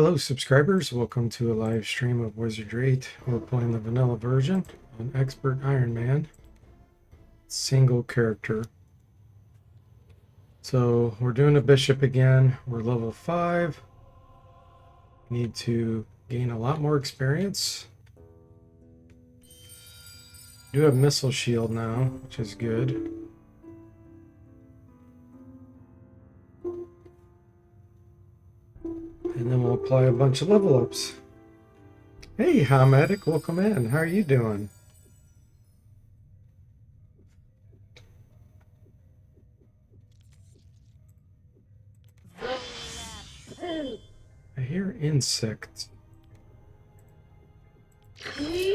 Hello subscribers, welcome to a live stream of Wizardry 8. We're playing the vanilla version on Expert Iron Man. Single character. So we're doing a bishop again. We're level 5. Need to gain a lot more experience. Do have missile shield now, which is good. And then we'll apply a bunch of level ups. Hey Hametic, welcome in. How are you doing? I hear insects. Stay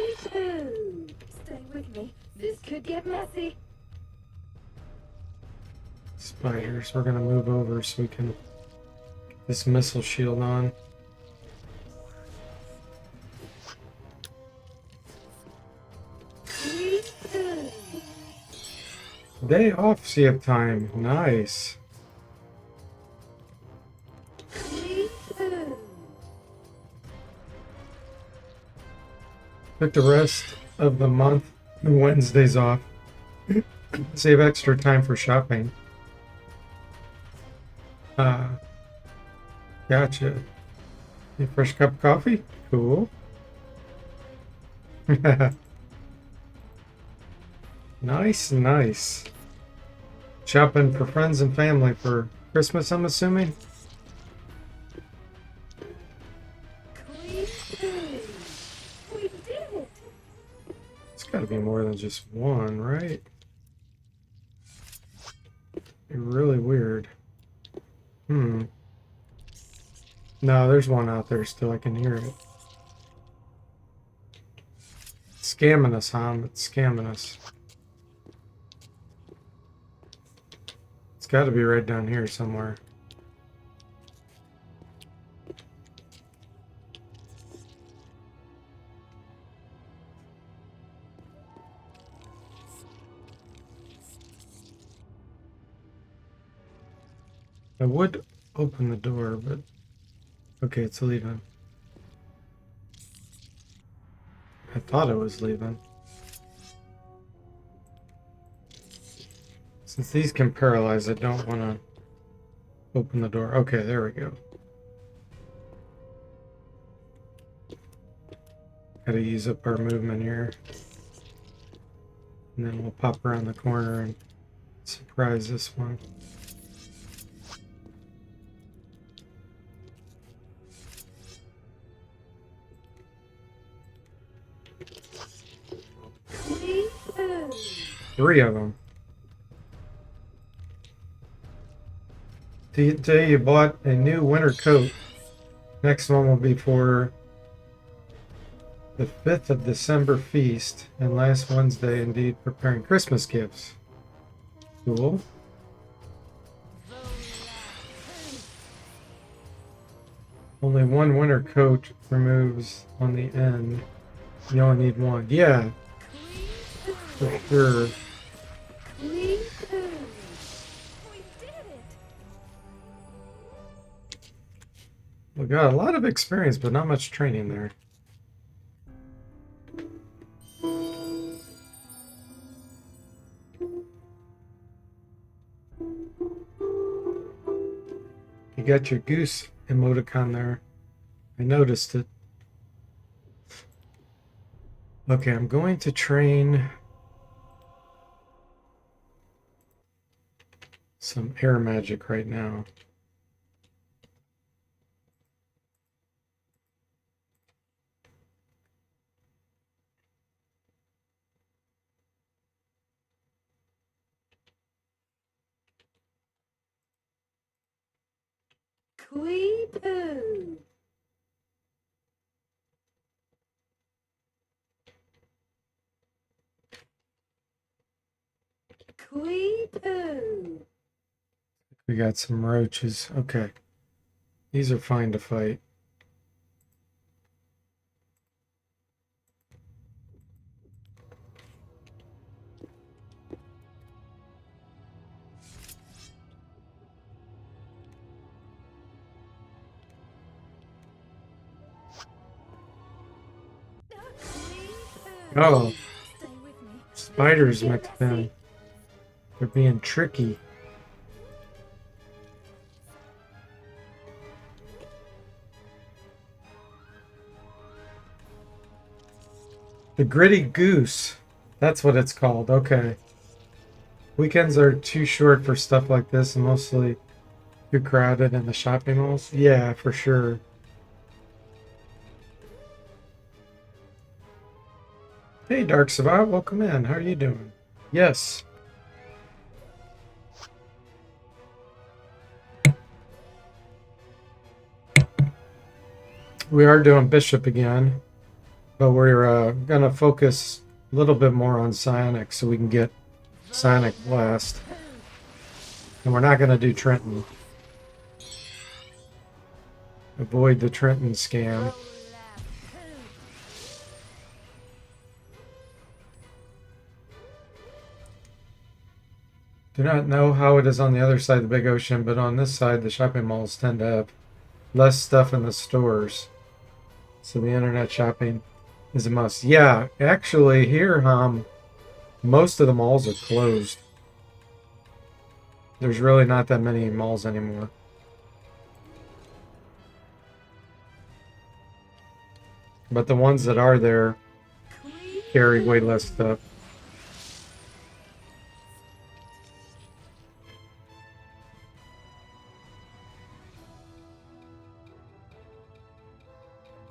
with me. This could get messy. Spiders. We're gonna move over so we can get this missile shield on. Day off CF time. Nice. Took the rest of the month and Wednesdays off. Save extra time for shopping. Gotcha. A fresh cup of coffee? Cool. Nice, nice. Shopping for friends and family for Christmas, I'm assuming? We did it. It's gotta be more than just one, right? Be really weird. No, there's one out there still. I can hear it. It's scamming us, Ham. It's scamming us. It's got to be right down here somewhere. I would open the door, but okay, it's leaving. I thought it was leaving. Since these can paralyze, I don't want to open the door. Okay, there we go. Gotta use up our movement here. And then we'll pop around the corner and surprise this one. Three of them. Today you bought a new winter coat. Next one will be for the 5th of December feast, and last Wednesday, indeed, preparing Christmas gifts. Cool. Only one winter coat removes on the end. You only need one. Yeah, for sure. We did it. We got a lot of experience, but not much training there. You got your goose emoticon there. I noticed it. Okay, I'm going to train some air magic right now. Quee-poo. Quee-poo. We got some roaches. Okay. These are fine to fight. Oh, Stay with me. spiders This could mixed get in. messy. They're being tricky. The Gritty Goose. That's what it's called. Okay. Weekends are too short for stuff like this and mostly too crowded in the shopping malls. Yeah, for sure. Hey, Dark Savant, welcome in. How are you doing? Yes. We are doing Bishop again, but we're going to focus a little bit more on Psionic so we can get Psionic Blast. And we're not going to do Trenton. Avoid the Trenton scam. Do not know how it is on the other side of the big ocean, but on this side, the shopping malls tend to have less stuff in the stores. So the internet shopping is a must. Yeah, actually here, most of the malls are closed. There's really not that many malls anymore. But the ones that are there carry way less stuff.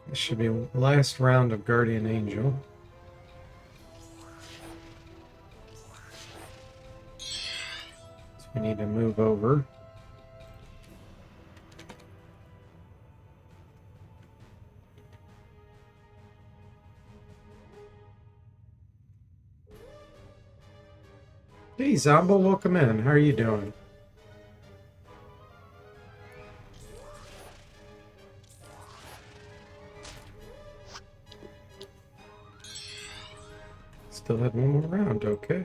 This should be last round of Guardian Angel. So we need to move over. Hey, Zombo, welcome in. How are you doing? Still have one more round, okay.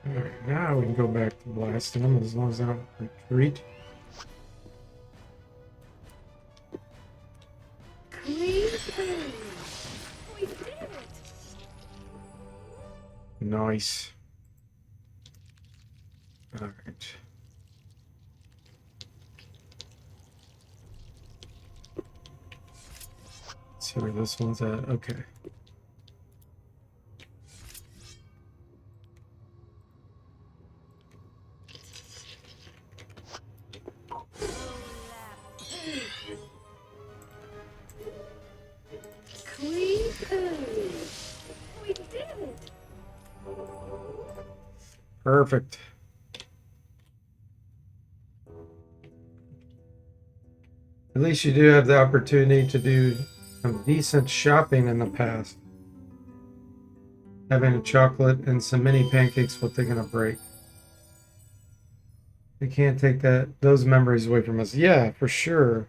Alright, now we can go back to blasting them as long as I don't retreat. Nice. Alright. See where this one's at. Okay. We did it. Perfect. At least you do have the opportunity to do some decent shopping in the past. Having a chocolate and some mini pancakes while taking a break. We can't take those memories away from us. Yeah, for sure.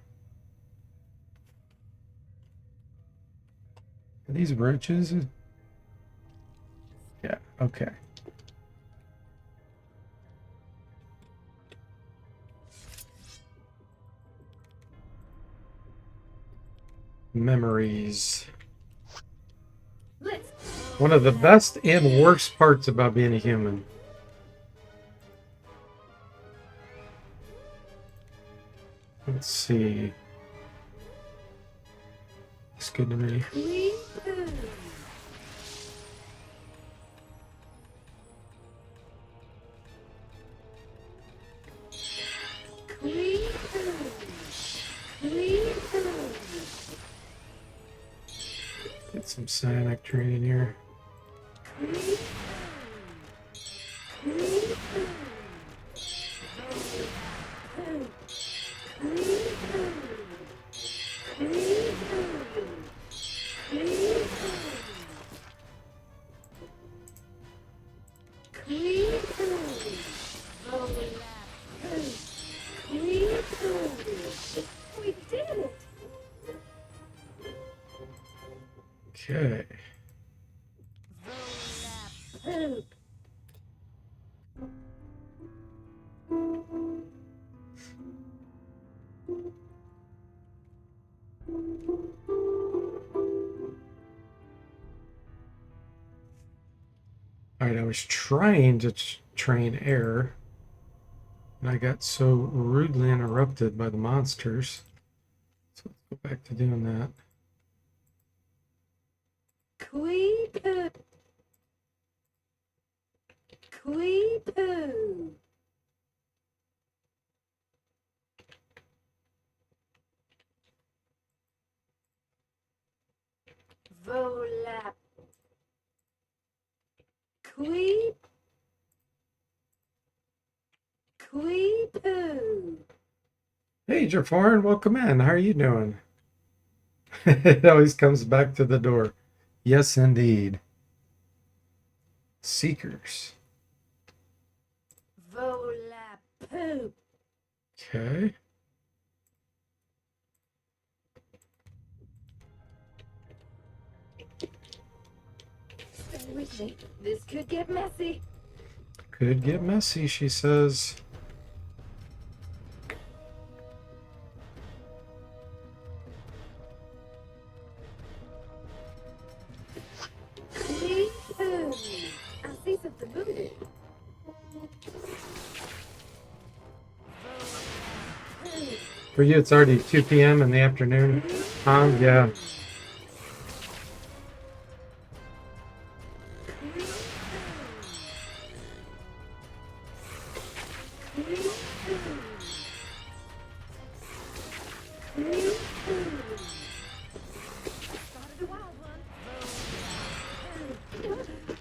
Are these roaches? Yeah, okay. Memories. One of the best and worst parts about being a human. Let's see. Looks good to me. Get some Psionic training here. Okay. Poop. All right, I was trying to train air, and I got so rudely interrupted by the monsters. So let's go back to doing that. Quee poo. Quee poo. Volap. Quee. Quee poo. Hey, Jaforan, welcome in. How are you doing? It always comes back to the door. Yes, indeed. Seekers. Volap poop. Okay. Stay with me. This could get messy. Could get messy, she says. Quee poo. I see something moving. For you, it's already 2 p.m. in the afternoon. Yeah. Spotted a wild one.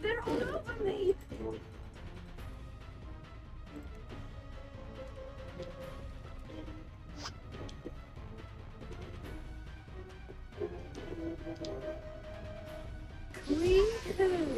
They're all over me. Quee poo.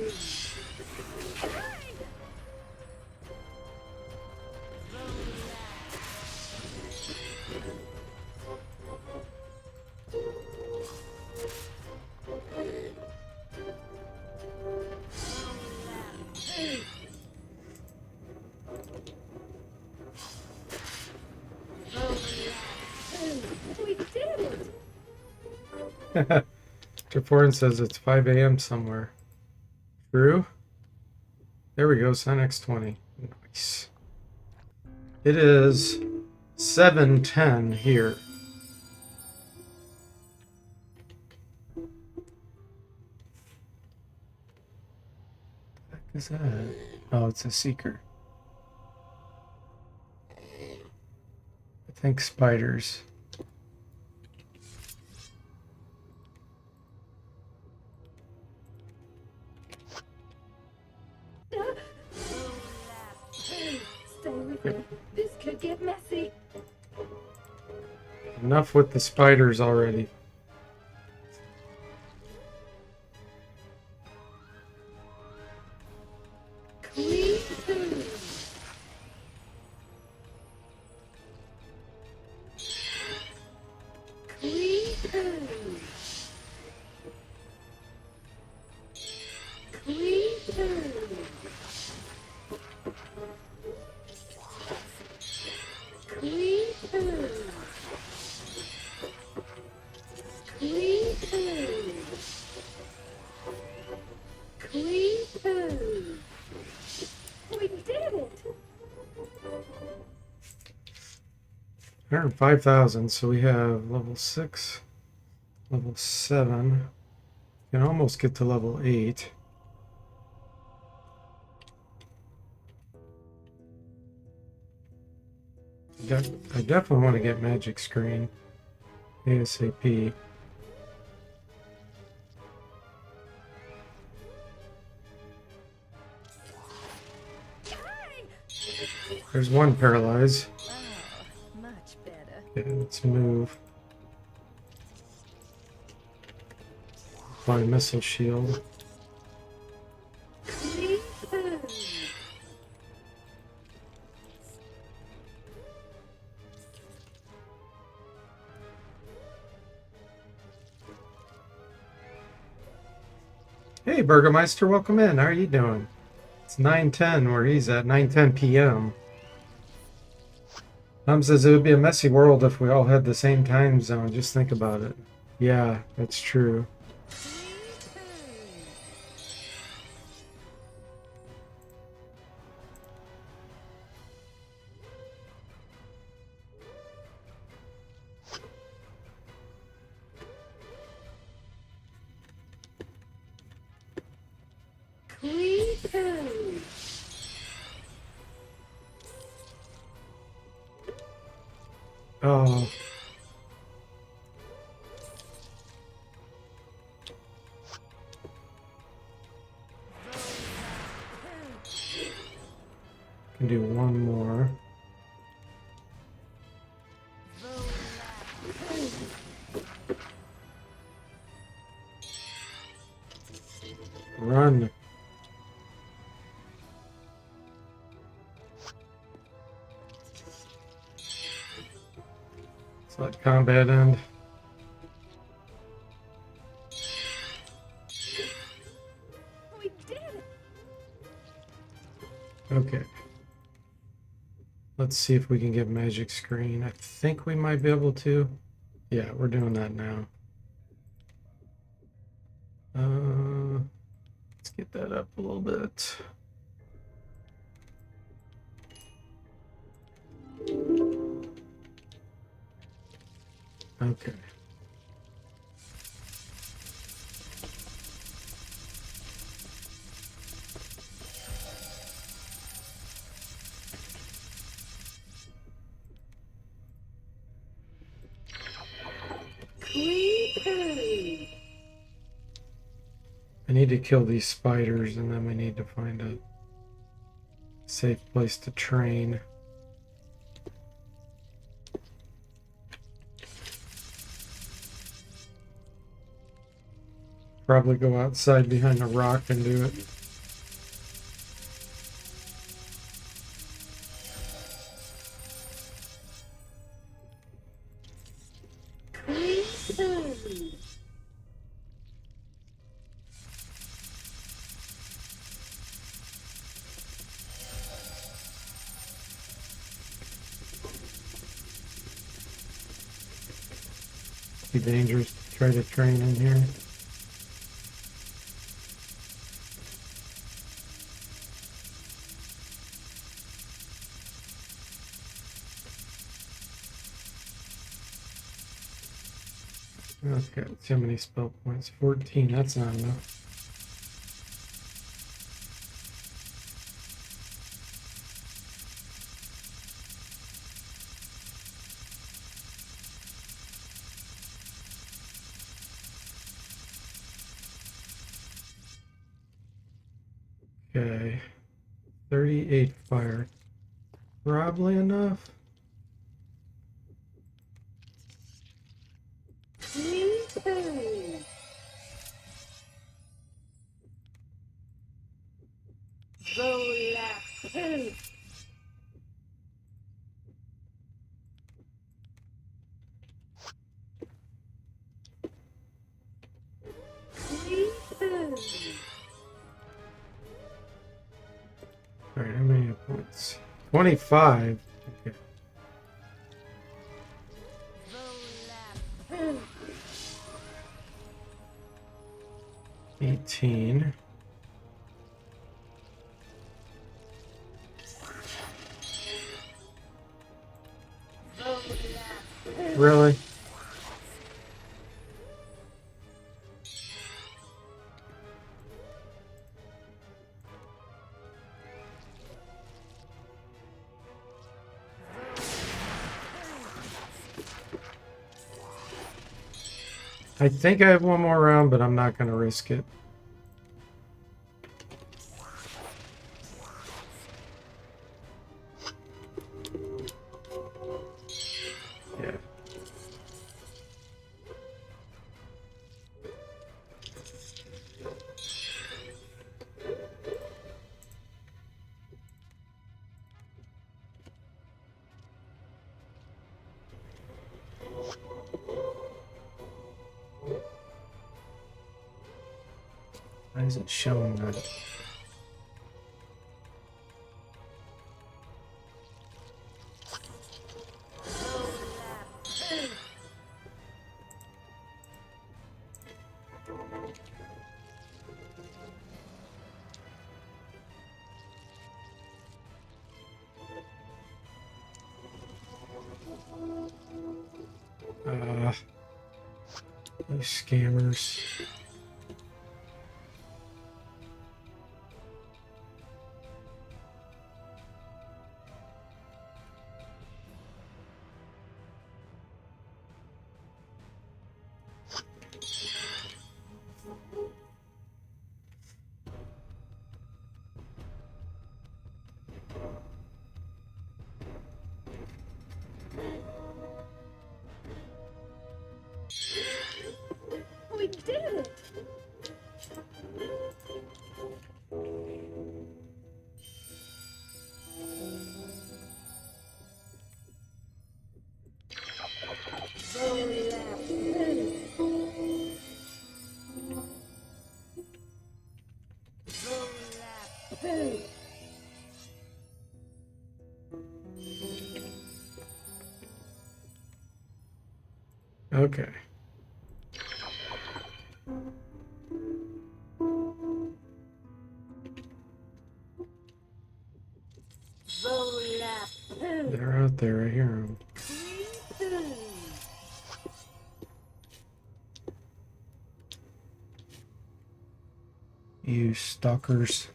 We did it. Jaforan says it's 5 a.m. somewhere. True? There we go, Sinex 20. Nice. It is 7:10 here. What the heck is that? Oh, it's a seeker. I think spiders. Stay with me. This could get messy. Enough with the spiders already. Quee poo. Quee poo. Quee poo. Quee poo. Quee poo. Quee poo. We did it. 105,000. So we have level 6, level 7. Can almost get to level 8. I definitely want to get Magic Screen ASAP. There's one paralyze. Oh, much better. Okay, let's move. Apply missile shield. Quee poo. Hey, Burgermeister, welcome in. How are you doing? It's 9:10 where he's at, 9:10 p.m. Tom says it would be a messy world if we all had the same time zone. Just think about it. Yeah, that's true. Oh, can do one more. Run. Let's let combat end. We did it. Okay. Let's see if we can get magic screen. I think we might be able to. Yeah, we're doing that now. Let's get that up a little bit. Okay. I need to kill these spiders and then we need to find a safe place to train. Probably go outside behind a rock and do it. Be dangerous to try to train in here. Okay, let's see how many spell points. 14, that's not enough. Okay, 38 fire. Probably enough. All right, how many points? 25. Okay. Volap. 18. Really? I think I have one more round, but I'm not going to risk it. Yeah. Why is it showing that? These scammers. We did it! Okay. They're out there, I hear them. You stalkers.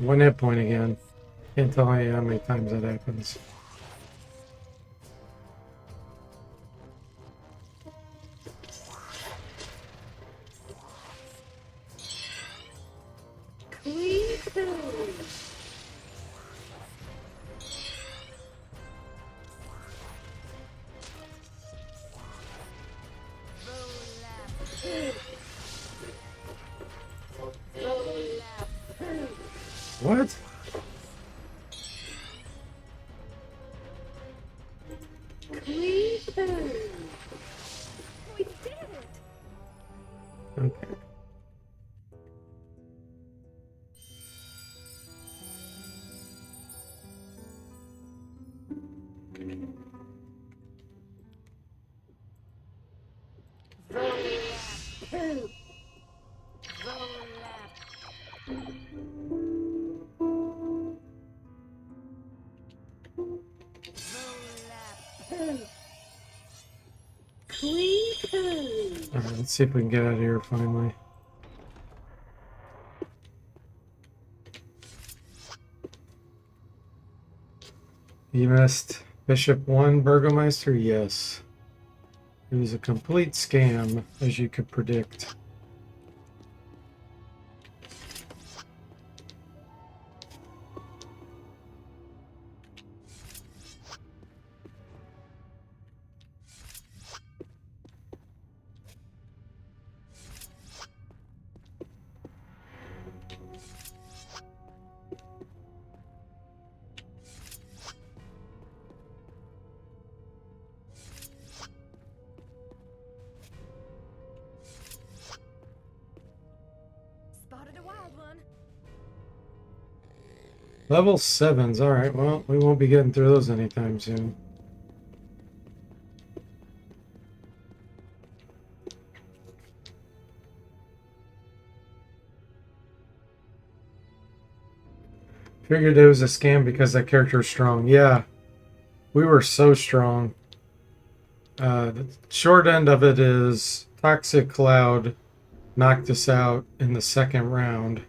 One hit point again. Can't tell you how many times that happens. What? We did it! Okay. Alright, let's see if we can get out of here finally. You missed Bishop 1 Burgomeister? Yes. It was a complete scam, as you could predict. Spotted a wild one. Level 7s, alright, well, we won't be getting through those anytime soon. Figured it was a scam because that character is strong. Yeah, we were so strong. The short end of it is Toxic Cloud knocked us out in the second round.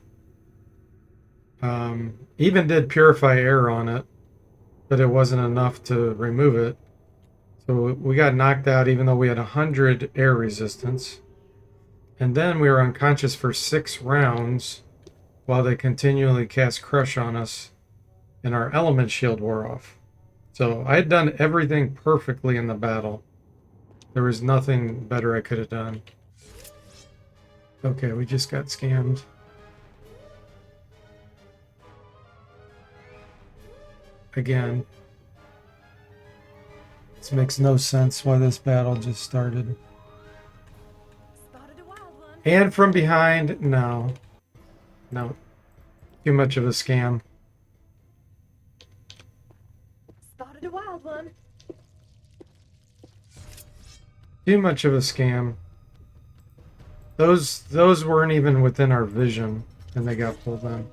Even did Purify Air on it, but it wasn't enough to remove it. So we got knocked out even though we had 100 air resistance. And then we were unconscious for 6 rounds while they continually cast Crush on us, and our element shield wore off. So I had done everything perfectly in the battle. There was nothing better I could have done. Okay, we just got scammed. Again. This makes no sense why this battle just started. Spotted a wild one. And from behind, no. No. Too much of a scam. Spotted a wild one. Too much of a scam. Those weren't even within our vision, and they got pulled in.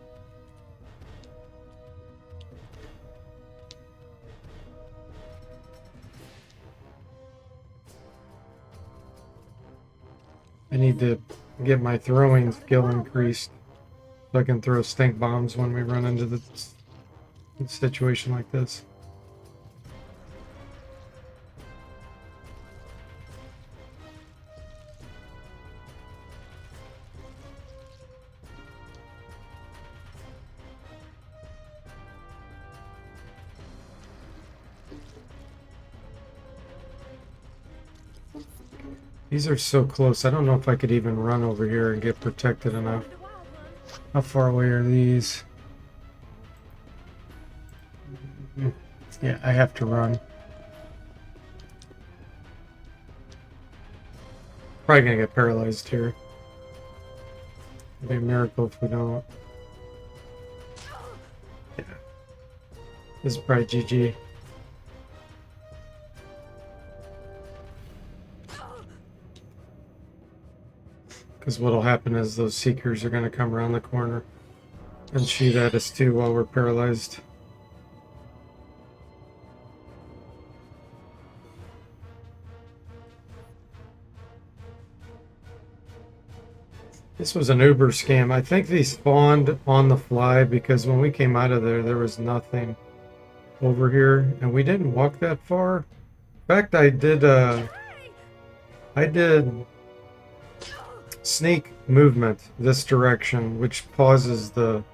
I need to get my throwing skill increased so I can throw stink bombs when we run into the situation like this. These are so close. I don't know if I could even run over here and get protected enough. Spotted a wild one. How far away are these? Yeah, I have to run. Probably gonna get paralyzed here. It'd be a miracle if we don't. Yeah. This is probably GG. Because what'll happen is those seekers are gonna come around the corner and shoot at us too while we're paralyzed. This was an Uber scam. I think they spawned on the fly because when we came out of there was nothing over here, and we didn't walk that far. In fact, I did sneak movement this direction, which pauses the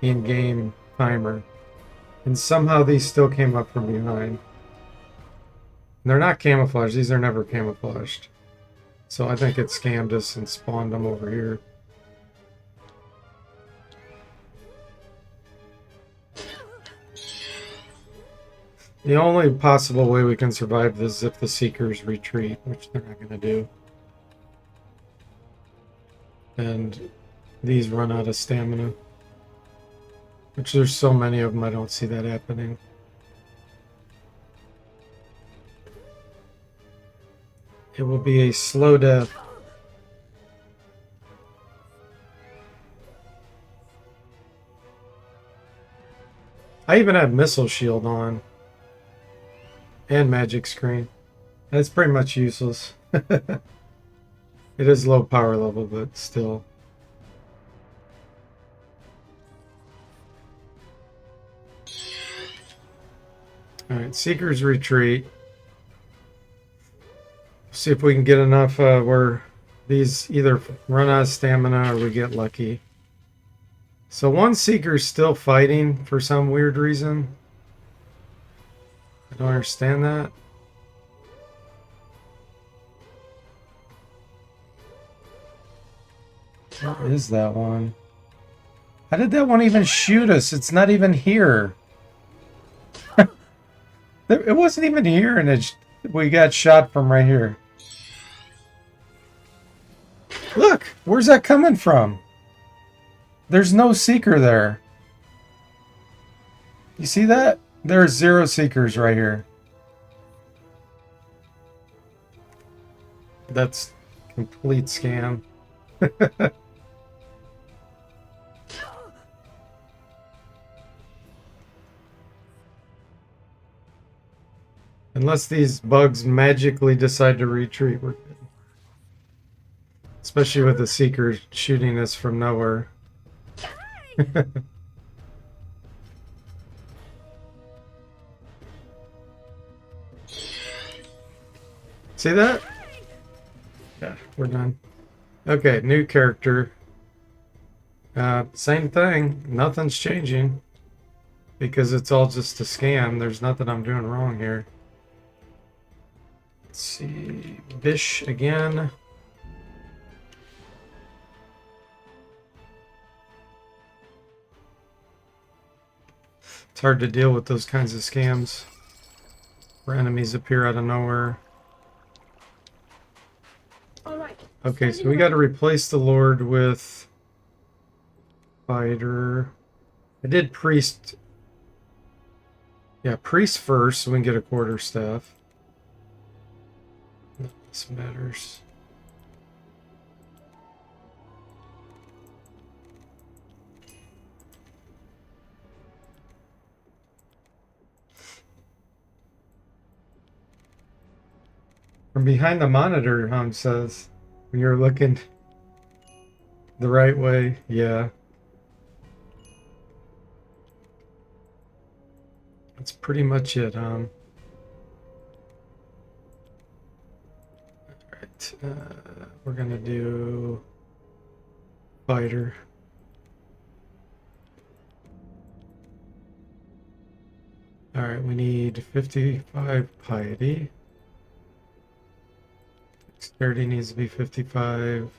in-game timer, and somehow these still came up from behind. And they're not camouflaged. These are never camouflaged. So I think it scammed us and spawned them over here. The only possible way we can survive this is if the Seekers retreat, which they're not going to do. And these run out of stamina. Which there's so many of them, I don't see that happening. It will be a slow death. I even have Missile Shield on. And Magic Screen. That's pretty much useless. It is low power level, but still. Alright, Seekers retreat. See if we can get enough where these either run out of stamina or we get lucky. So one Seeker's still fighting for some weird reason. I don't understand that. What is that one? How did that one even shoot us? It's not even here. It wasn't even here, and we got shot from right here. Look, where's that coming from? There's no Seeker there. You see that? There's 0 Seekers right here. That's complete scam. Unless these bugs magically decide to retreat, we're good. Especially with the Seeker shooting us from nowhere. See that? Yeah, we're done. Okay, new character. Same thing. Nothing's changing. Because it's all just a scam. There's nothing I'm doing wrong here. Let's see. Bish again. It's hard to deal with those kinds of scams where enemies appear out of nowhere. All right. Okay, so we got to replace the Lord with Fighter. I did Priest. Yeah, Priest first so we can get a quarterstaff. This matters. From behind the monitor, Hum says, when you're looking the right way, yeah. That's pretty much it, Hum. Alright, we're gonna do Fighter. Alright, we need 55 Piety. Dexterity needs to be 55.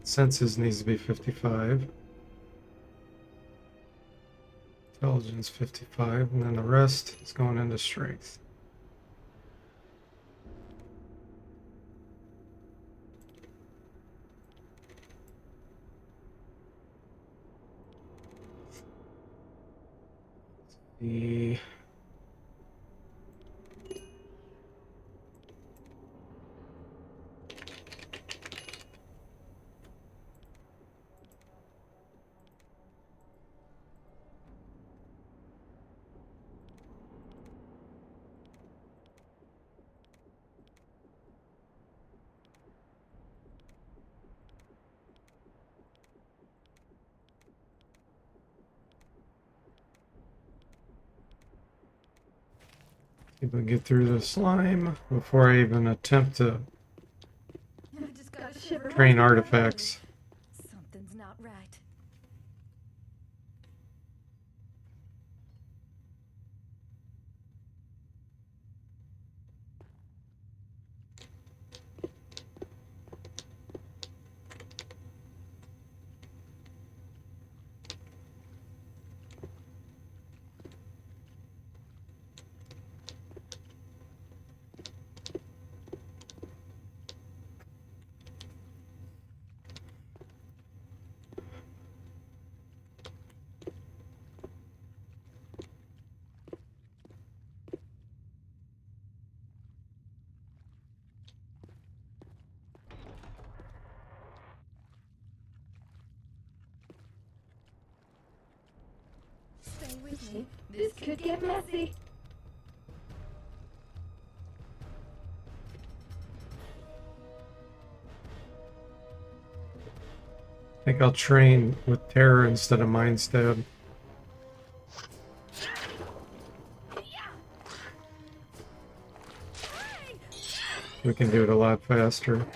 Senses needs to be 55. Intelligence 55. And then the rest is going into strength. The see if we can get through the slime before I even attempt to I just got a shiver. train artifacts. Something's not right. Stay with me. This could get messy. I think I'll train with Terror instead of Mind Stab. We can do it a lot faster.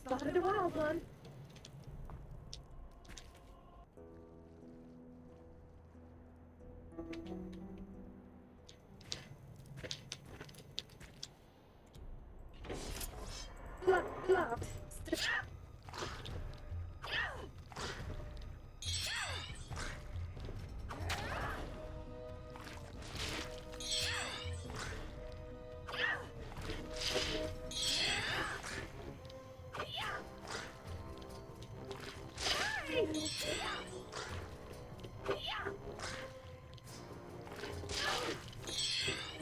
Spotted a wild one. Blocked.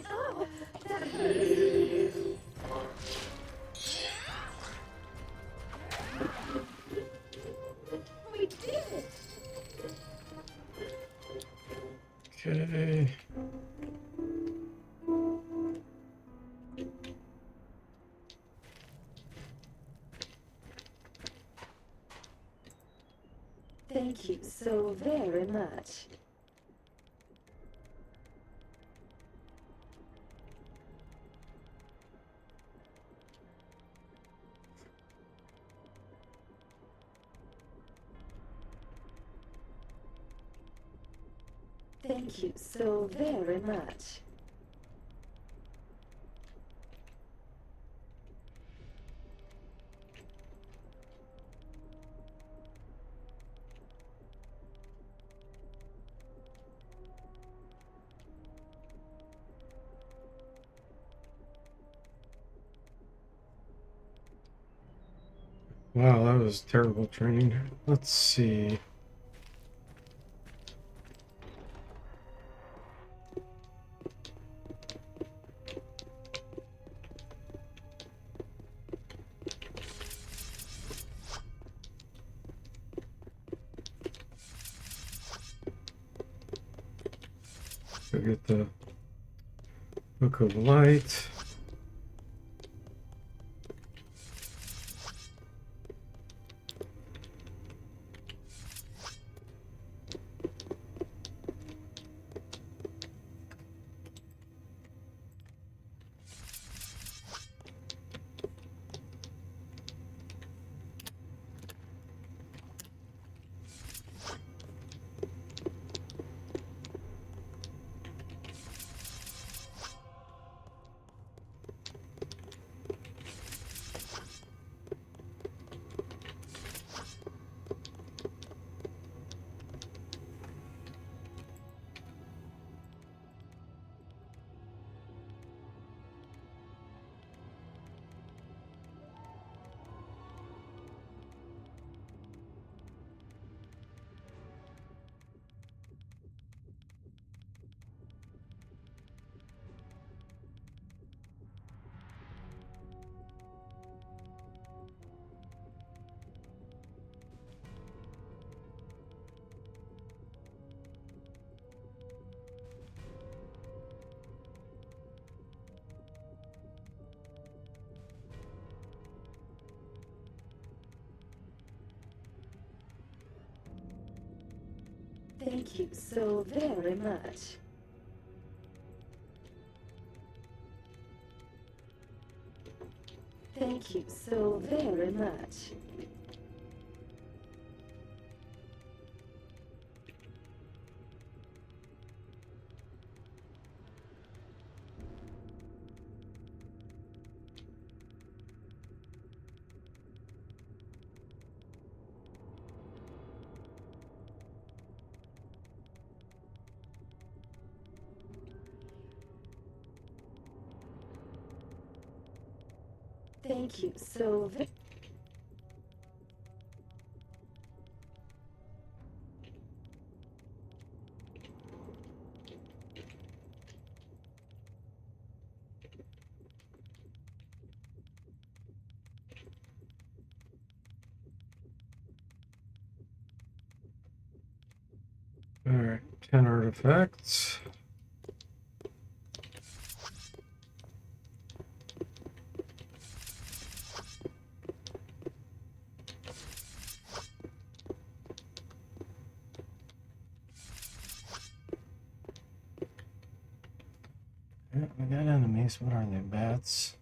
Oh, that hurt. We did it. Okay. Thank you so very much. Thank you so very much. Wow, that was terrible training. Let's see. Go get the Book of Light. Thank you so very much. Thank you so very much. Thank you so very. Alright, 10 artifacts. Yeah, we got enemies. What are they? Bats?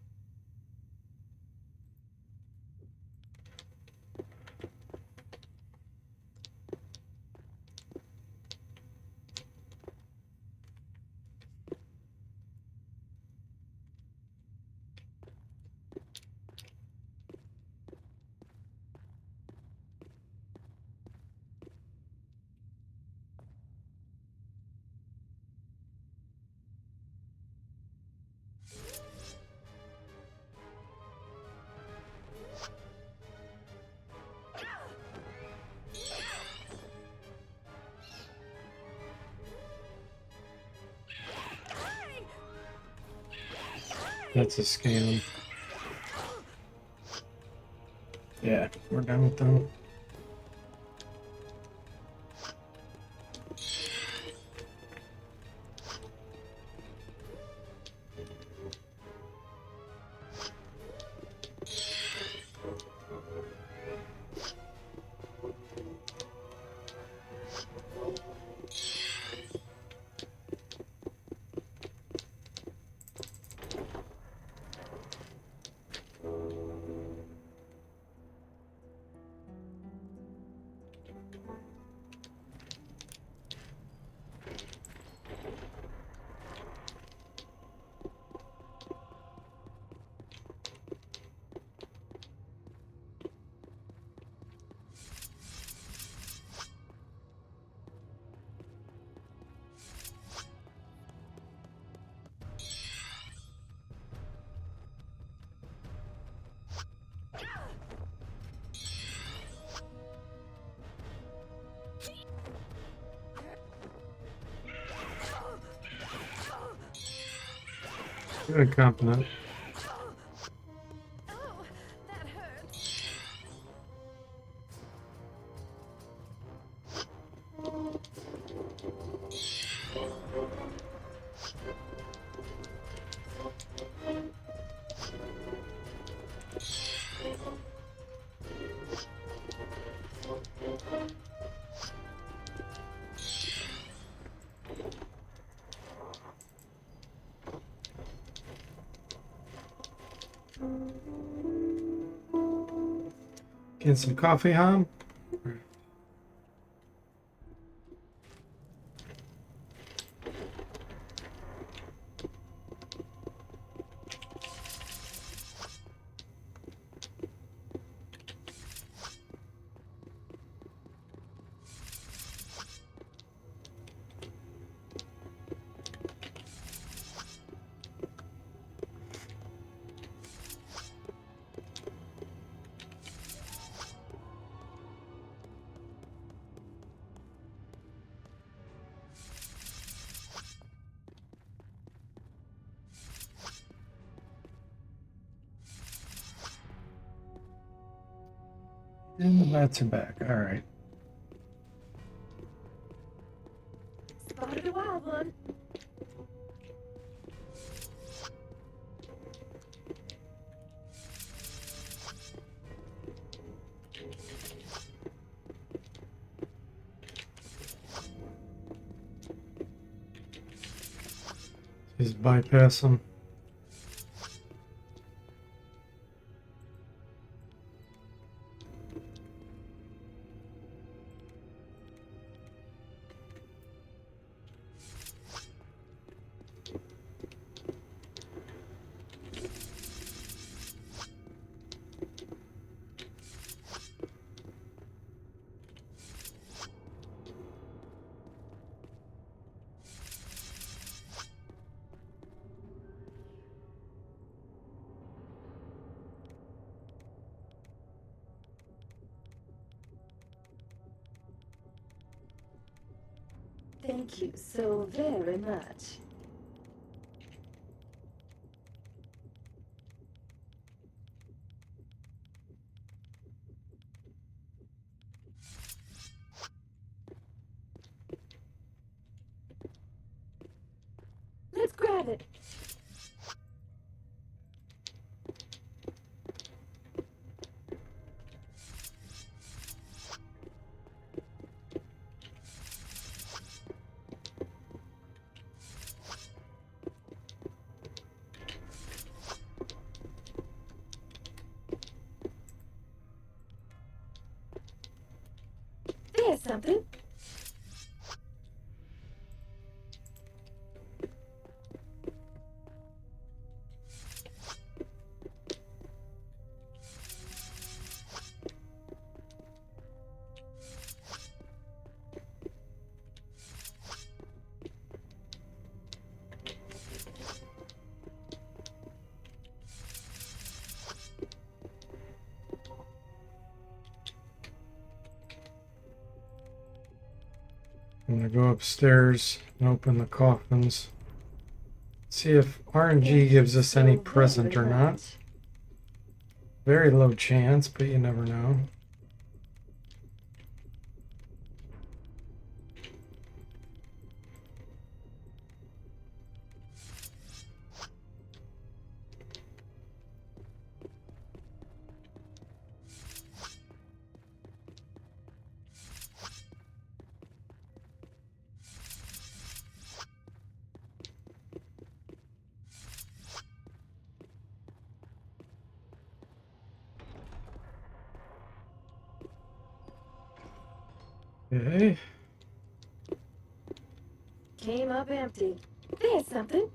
That's a scam. Yeah, we're done with them. Good compliment. Oh, that hurts. Get some coffee, hon? And the bats are back. Alright. Spotted a wild one. Just bypass them. Thank you so very much. Let's grab it. There's something. I'm gonna go upstairs and open the coffins. See if RNG gives us any present or not. Very low chance, but you never know. Okay. Came up empty. There's something.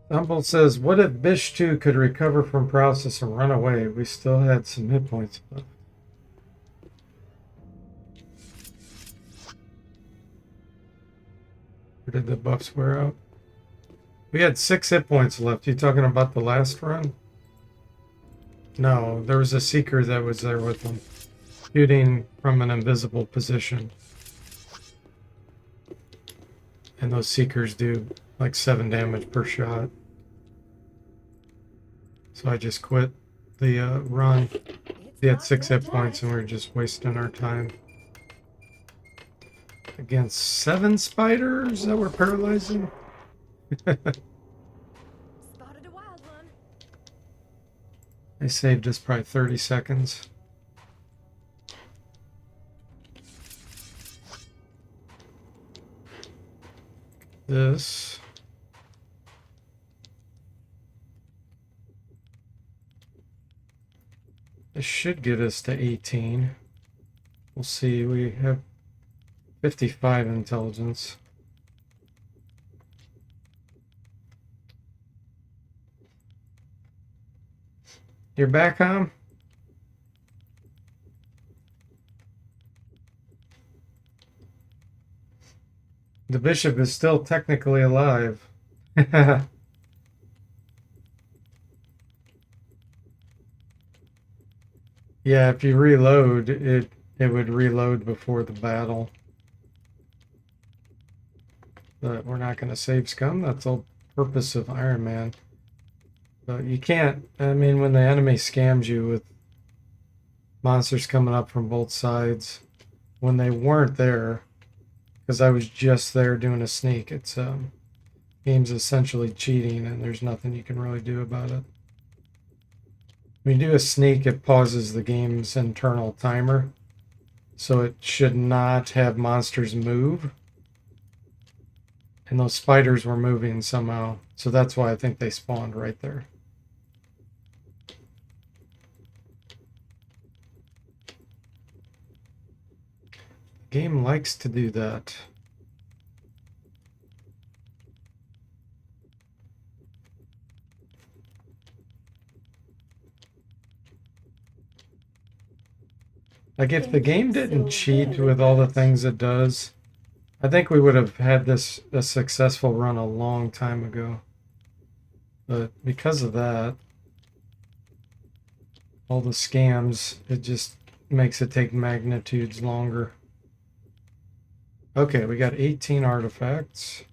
Humble says, what if Bish 2 could recover from paralysis and run away? We still had some hit points left. Or did the buffs wear out? We had 6 hit points left. You talking about the last run? No, there was a seeker that was there with them, shooting from an invisible position. And those seekers do like 7 damage per shot. So I just quit the run. We had 6 hit points and we were just wasting our time. Against 7 spiders that were paralyzing? Spotted a wild one. They saved us probably 30 seconds. This. This should get us to 18. We'll see. We have 55 intelligence. You're back, Hom? The bishop is still technically alive. Yeah, if you reload, it would reload before the battle. But we're not going to save scum. That's the whole purpose of Iron Man. But you can't, I mean, when the enemy scams you with monsters coming up from both sides, when they weren't there, because I was just there doing a sneak, it's game's essentially cheating and there's nothing you can really do about it. When you do a sneak, it pauses the game's internal timer, so it should not have monsters move. And those spiders were moving somehow, so that's why I think they spawned right there. Game likes to do that. Like if the Thank game you didn't so cheat very with all the much. things it does, I think we would have had this a successful run a long time ago. But because of that, all the scams, it just makes it take magnitudes longer. Okay, we got 18 artifacts.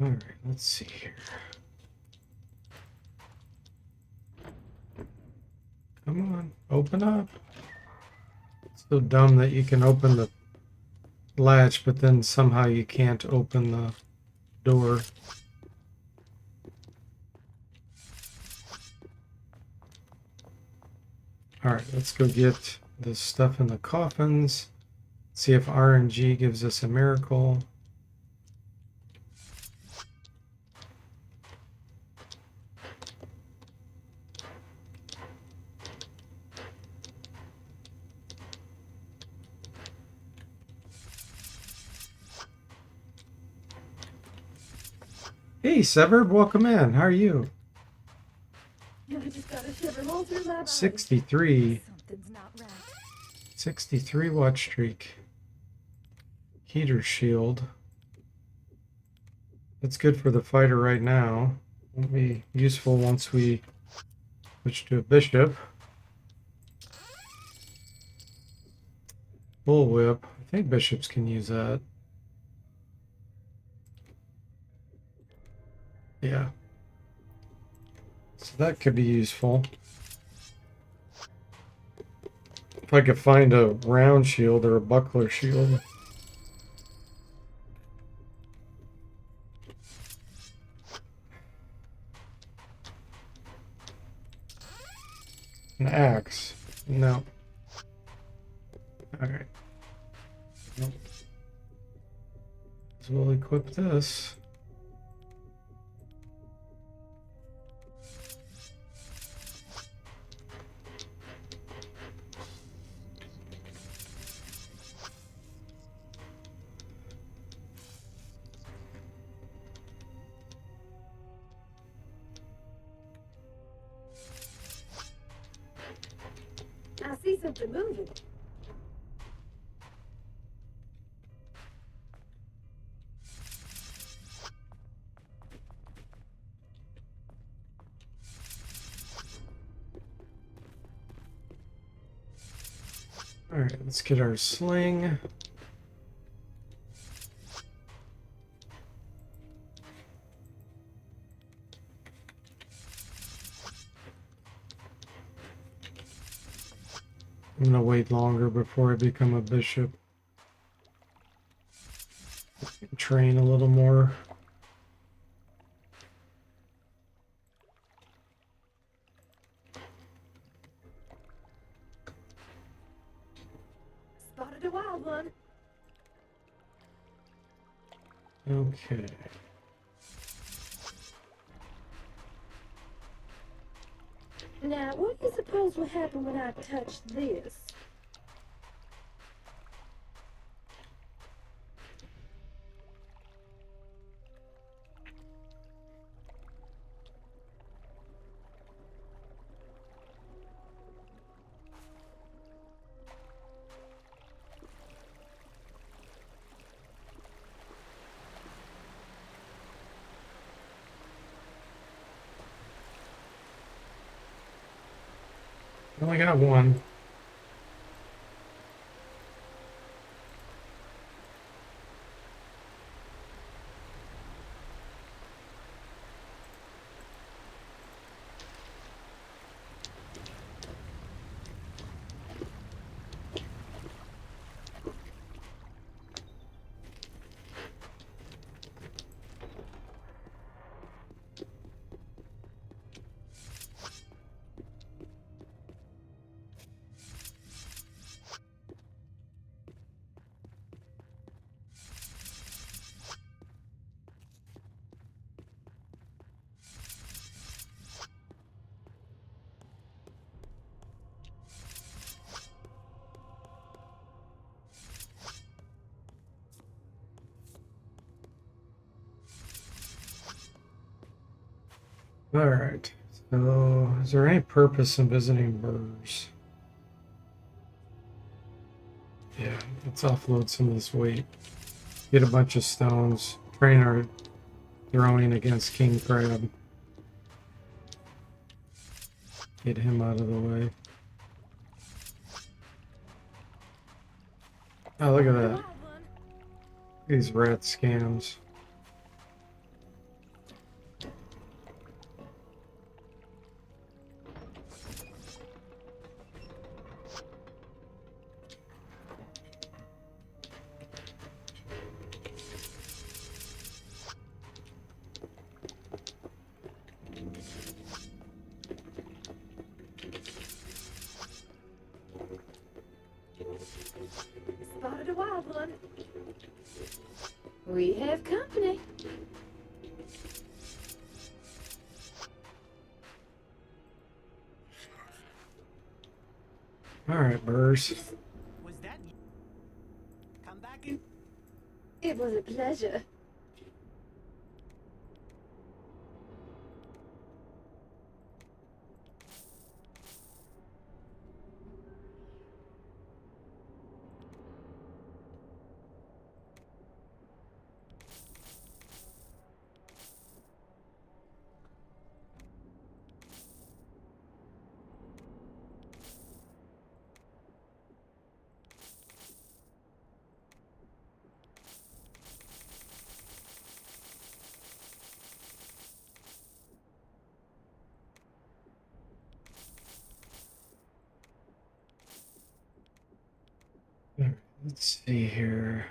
All right, let's see here. Come on, open up. It's so dumb that you can open the latch, but then somehow you can't open the door. All right, let's go get the stuff in the coffins. See if RNG gives us a miracle. Hey, Severed, welcome in. How are you? I just got a shiver all through my body. 63. Something's not right. 63 watch streak. Heater shield. That's good for the fighter right now. Won't be useful once we switch to a bishop. Bullwhip. I think bishops can use that. Yeah. So that could be useful. If I could find a round shield or a buckler shield. An axe. No. Alright. Nope. So we'll equip this. I see something moving. Alright, let's get our sling. I'm gonna wait longer before I become a bishop. Train a little more. Spotted a wild one. Okay. Now, what do you suppose will happen when I touch this? I only got one. Alright, so is there any purpose in visiting Burrs? Yeah, let's offload some of this weight. Get a bunch of stones. Train our throwing against King Crab. Get him out of the way. Oh, look at that. These rat scams. Spotted a wild one. We have company. Alright, Burrs. Was that you? Come back in. It was a pleasure. Let's see here.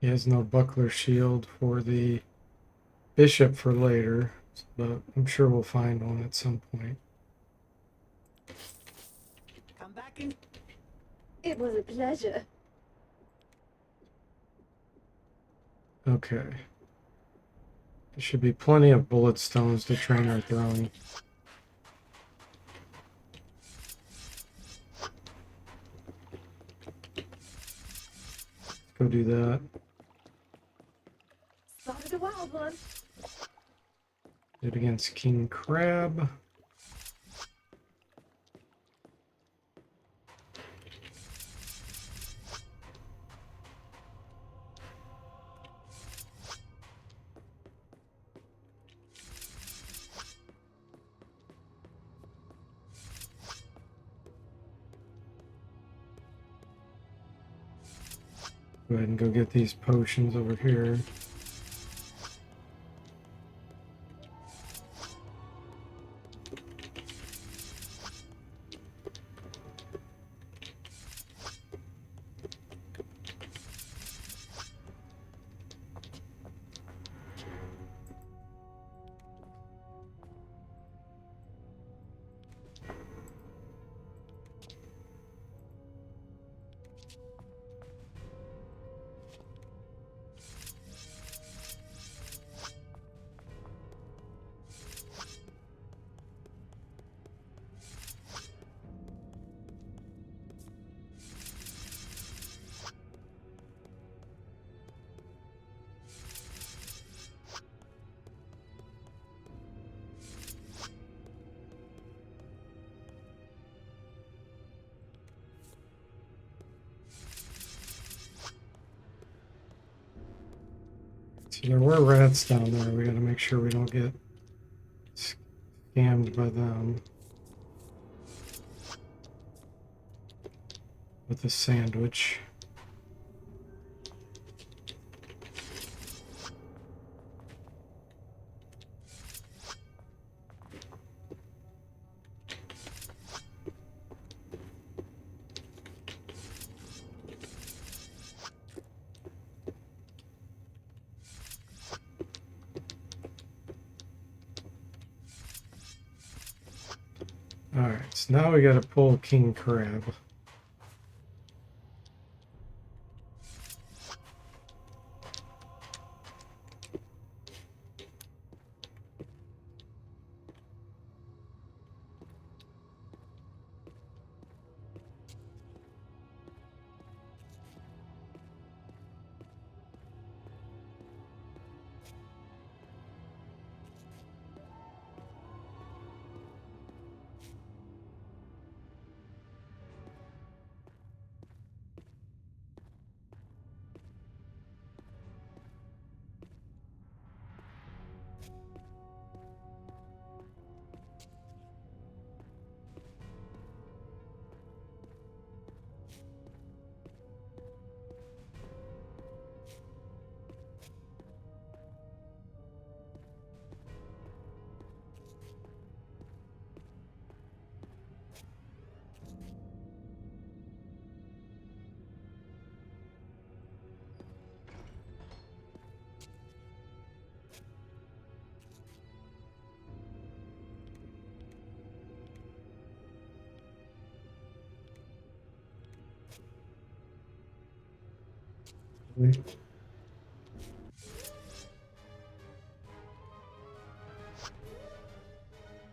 He has no buckler shield for the bishop for later, but I'm sure we'll find one at some point. Come back in. It was a pleasure. Okay. There should be plenty of bullet stones to train our throwing. Let's go do that. Spotted a wild one. Do it against King Crab. Go ahead and go get these potions over here. So there were rats down there. We gotta make sure we don't get scammed by them. With a sandwich. Alright, so now we gotta pull King Crab.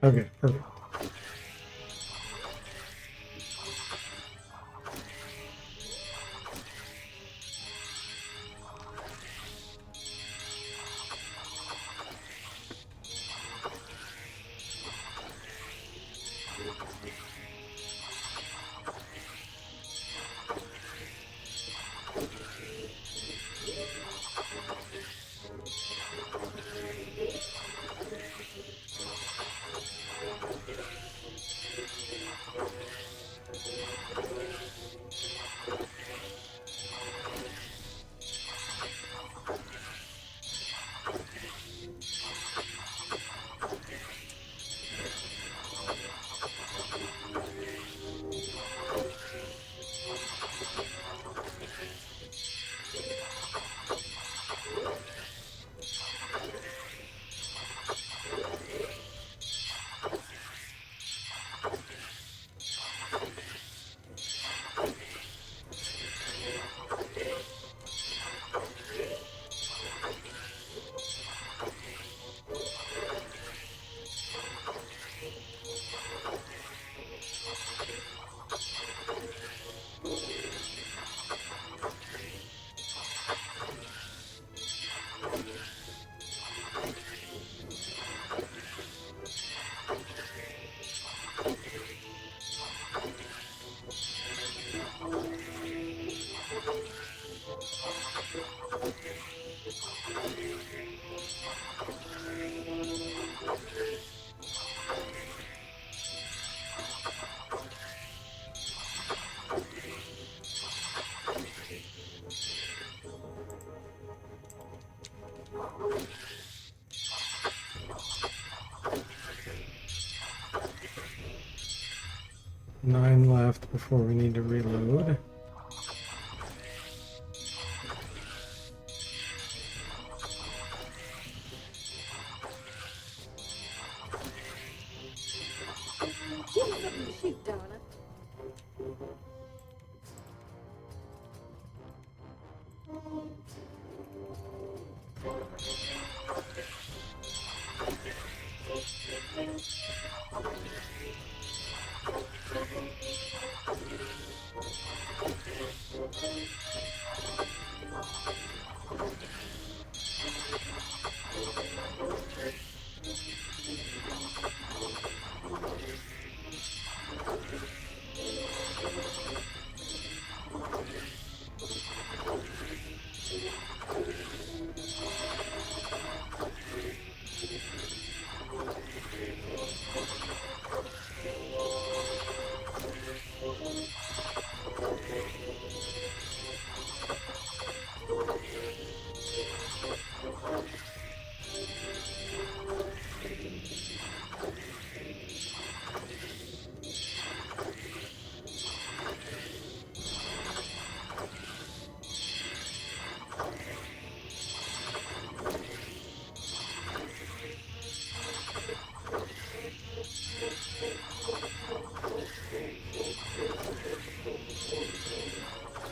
Okay, perfect. Nine left before we need to reload. Give me something to shoot, Donna.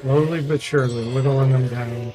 Slowly but surely, whittling them down.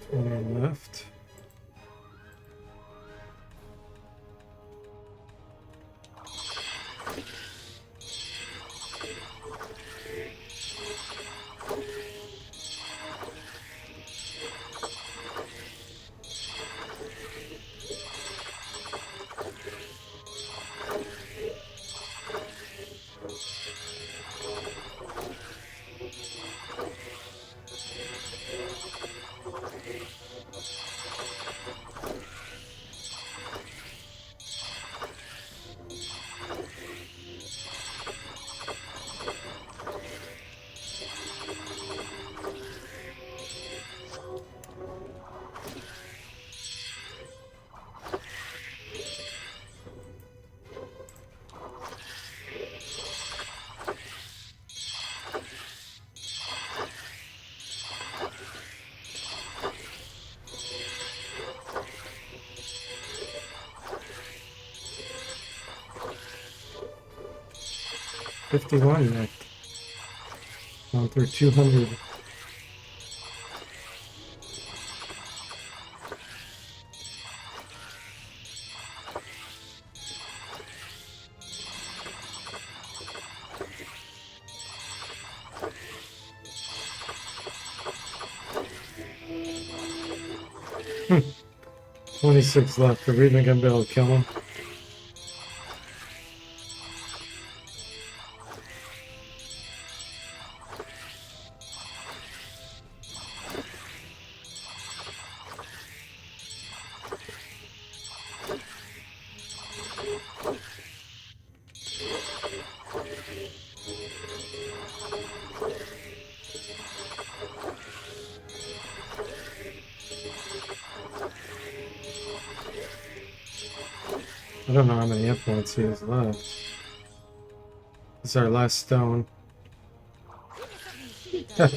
One left. 51 neck. Going through 200. Hmm. 26 left. Are we even gonna be able to kill him? I don't know how many hit points he has left. This is our last stone. Let's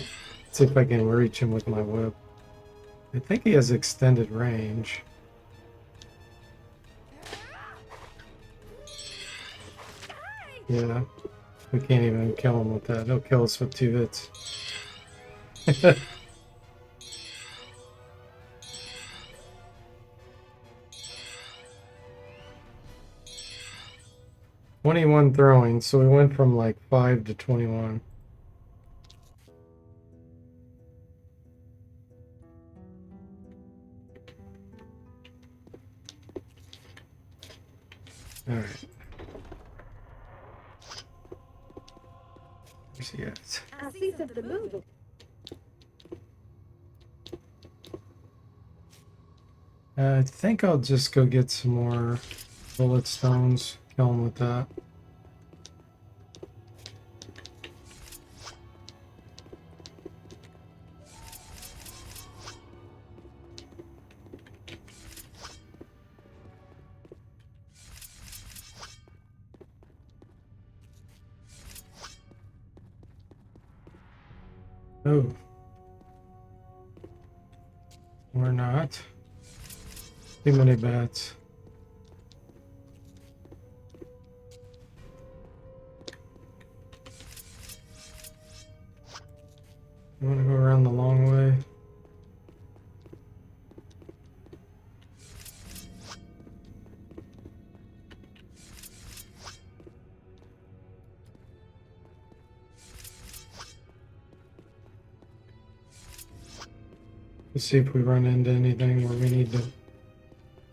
see if I can reach him with my whip. I think he has extended range. Yeah, we can't even kill him with that. He'll kill us with 2 hits. 21 throwing, so we went from like 5 to 21. All right. Where's he at? I see something moving. I think I'll just go get some more bullet stones. Kill him with that. Oh. We're not. Too many bats. You want to go around the long way? Let's see if we run into anything where we need to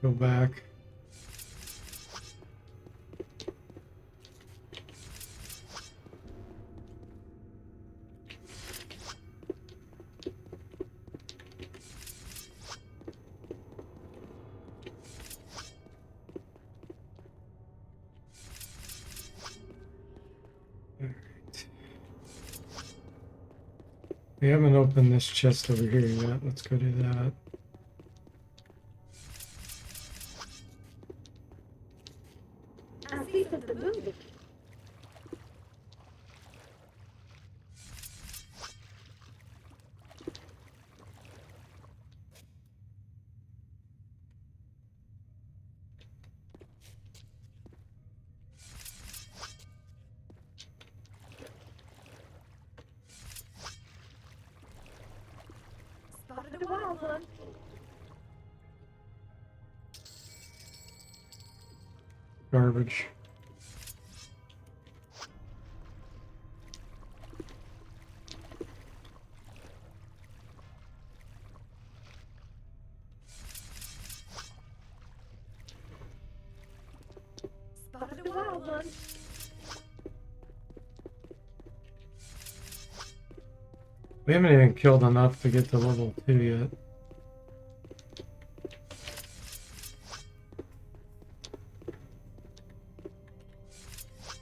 go back. We haven't opened this chest over here yet. Let's go do that. I see something moving. Spotted a wild one. Garbage. Spotted a wild one. We haven't even killed enough to get to level 2 yet.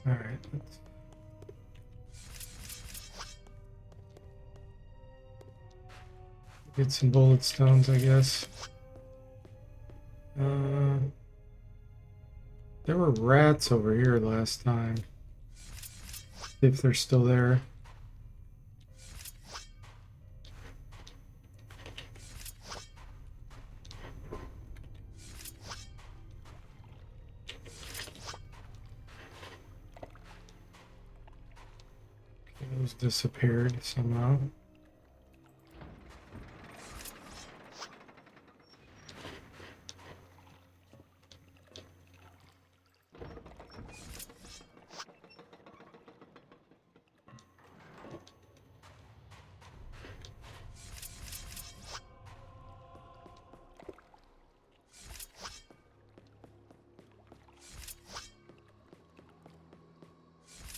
Alright, let's get some bullet stones, I guess. There were rats over here last time. See if they're still there. Those disappeared somehow.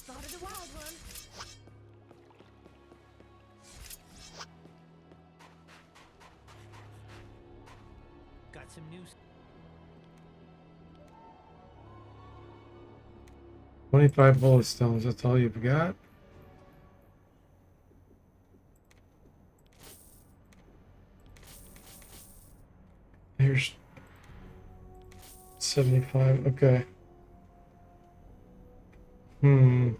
Spotted a wild one. Got some news. 25 bullet stones, that's all you've got? Here's 75, okay. Come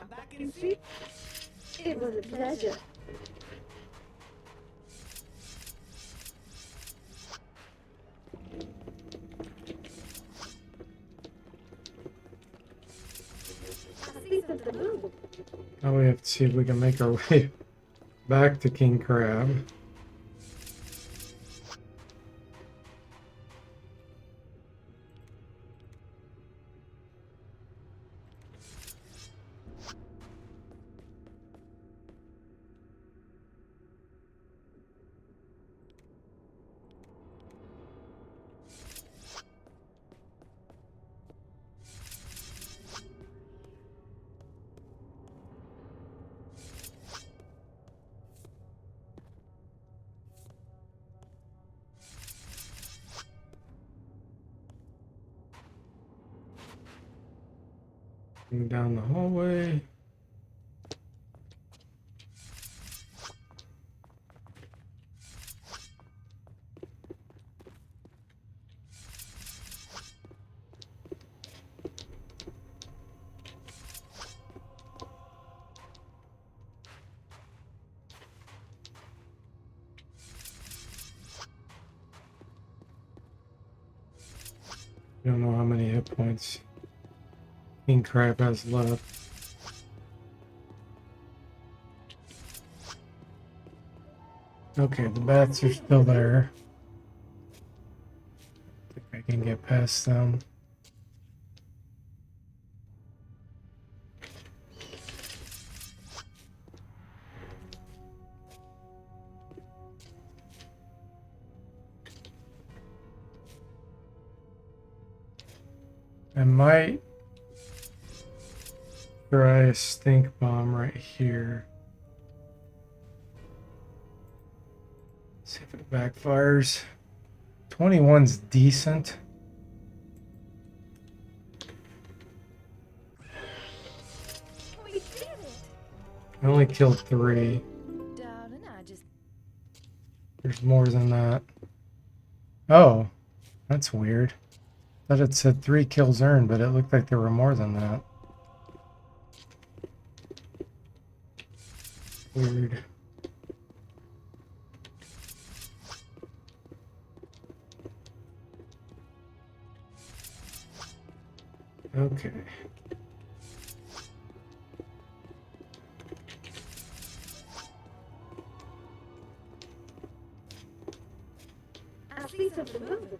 back and see. It was a pleasure. I see something moving. Now we have to see if we can make our way back to King Crab. Going down the hallway. Don't know how many hit points King Crab has left. Okay, the bats are still there. Think I can get past them. I might try a stink bomb right here. See if it backfires. 21's decent. We did it. I only killed 3. Darling, I just There's more than that. Oh, that's weird. Thought it said 3 kills earned, but it looked like there were more than that. Weird. Okay. I see something moving.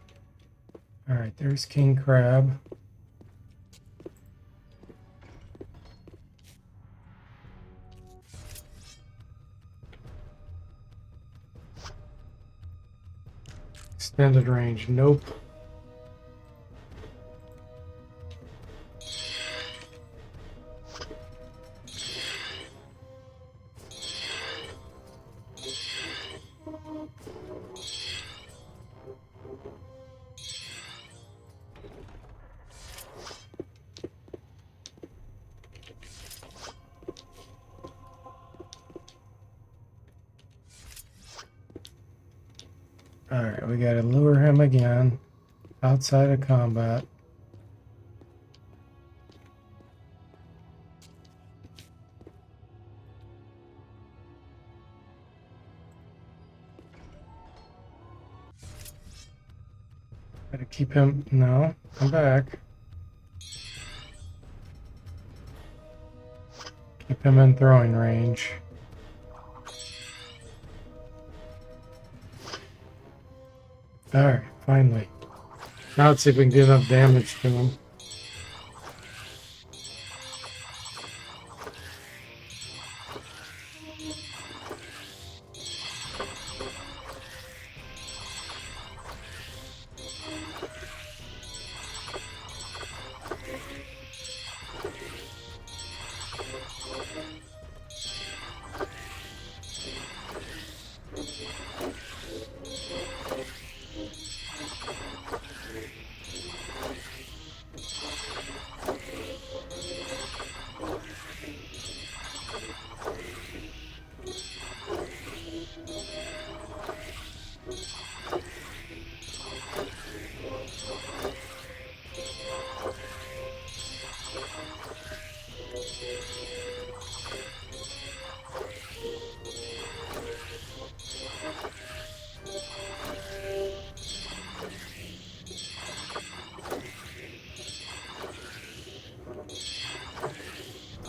All right, there's King Crab. Extended range, nope. All right, we gotta lure him again outside of combat. Gotta Keep him. No, come back. Keep him in throwing range. Alright, finally. Now let's see if we can do enough damage to him.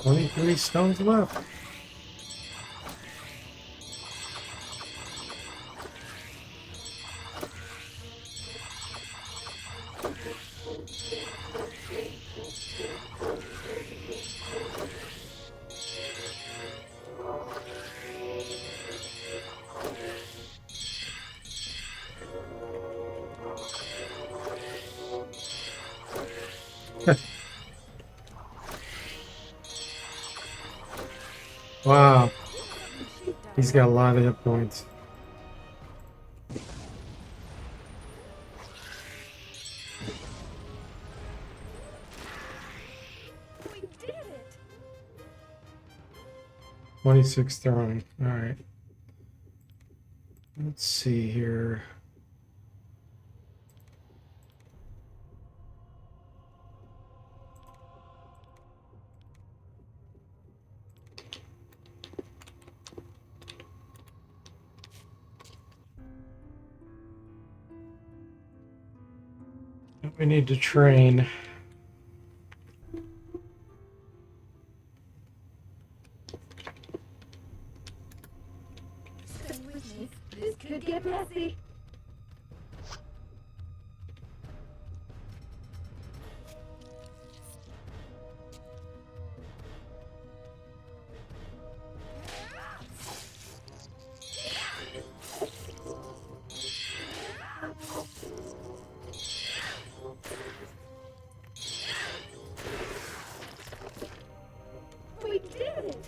Only 3 stones left. Wow, he's got a lot of hit points. We did it! 26 throwing. Alright. Let's see here. We need to train. Stay with me. This could get messy. We did it!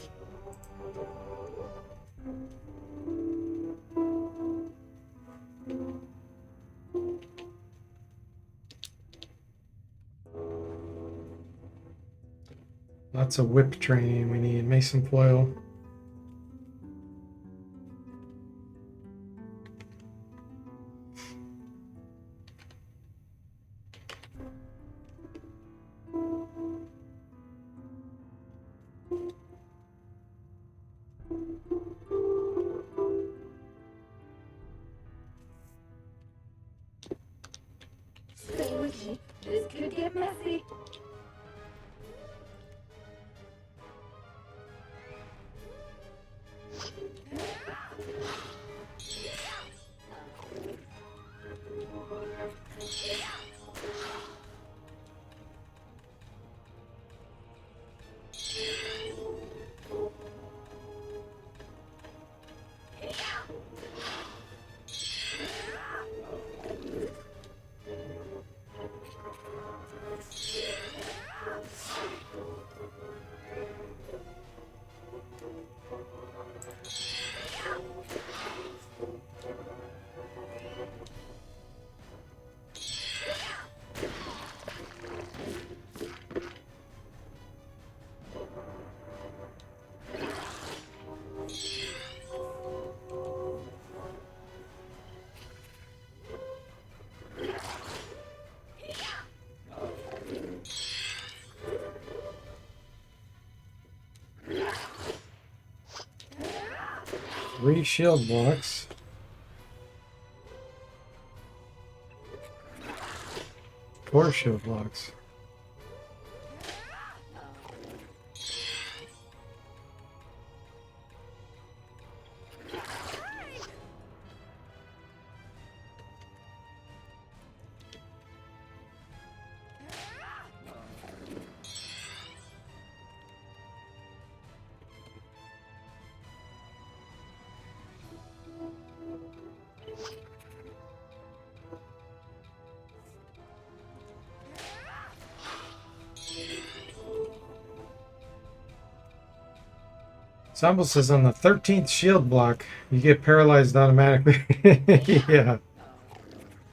Lots of whip training we need. Mason foil. Stay with me. This could get messy. Three shield blocks. 4 shield blocks. Sambal says on the 13th shield block, you get paralyzed automatically. Yeah,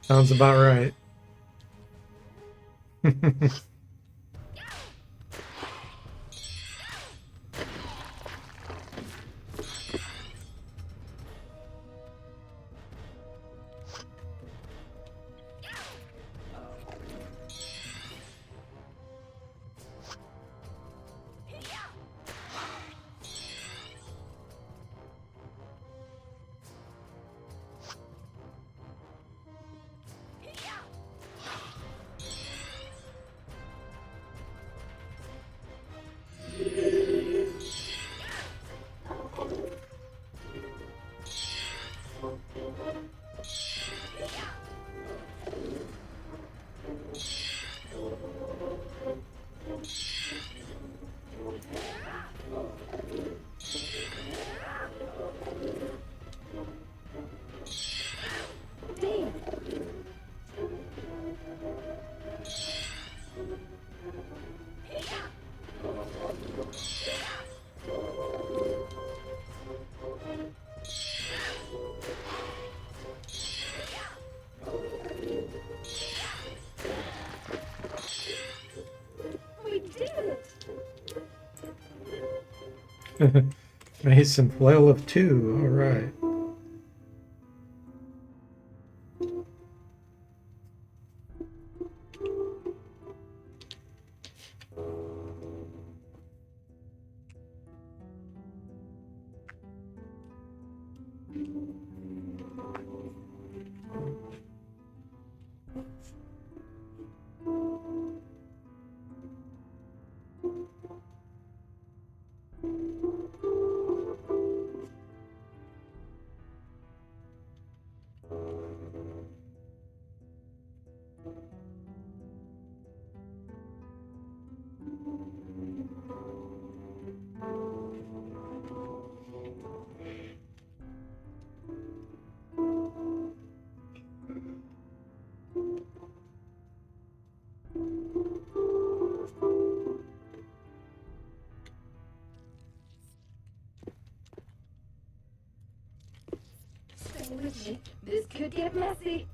sounds about right. Damn. We did it. Mace and flail of 2. All right. Stay with me. This could get messy.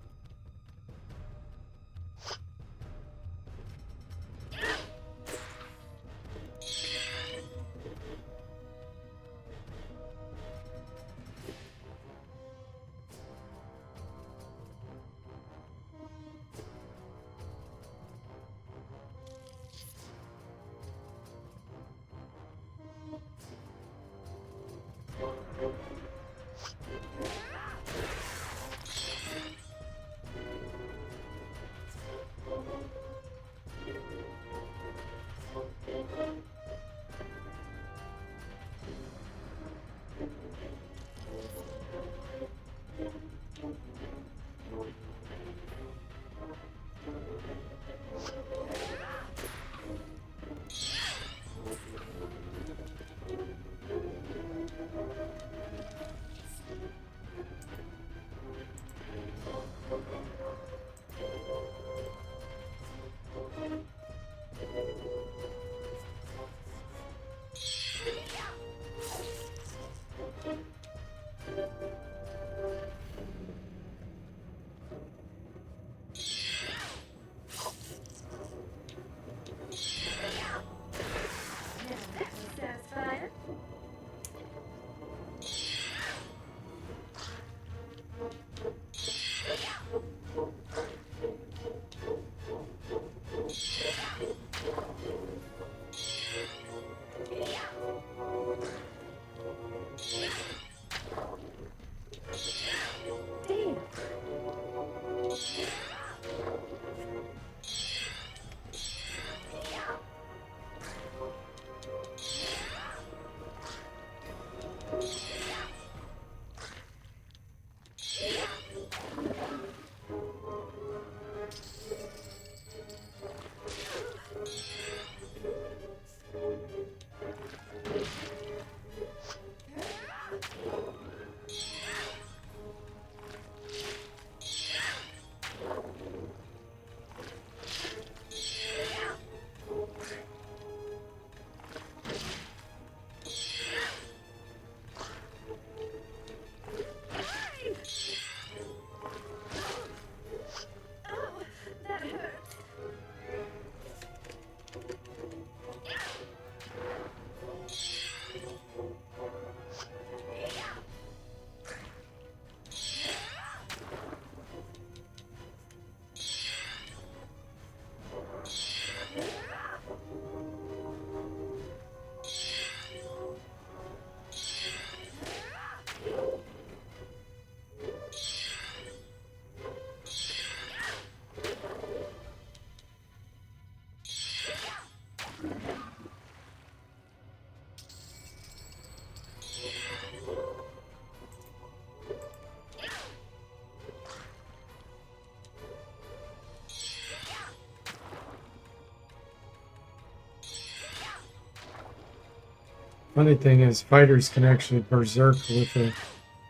Funny thing is, fighters can actually berserk with a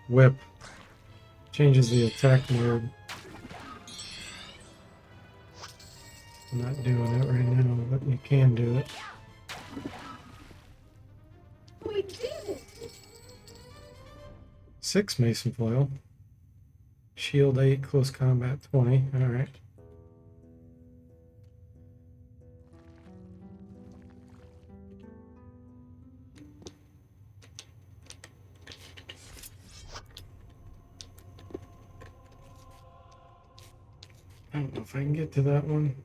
whip. Changes the attack mode. I'm not doing it right now, but you can do it. We did it! 6 Mason Foil. Shield 8, close combat 20. Alright. I don't know if I can get to that one.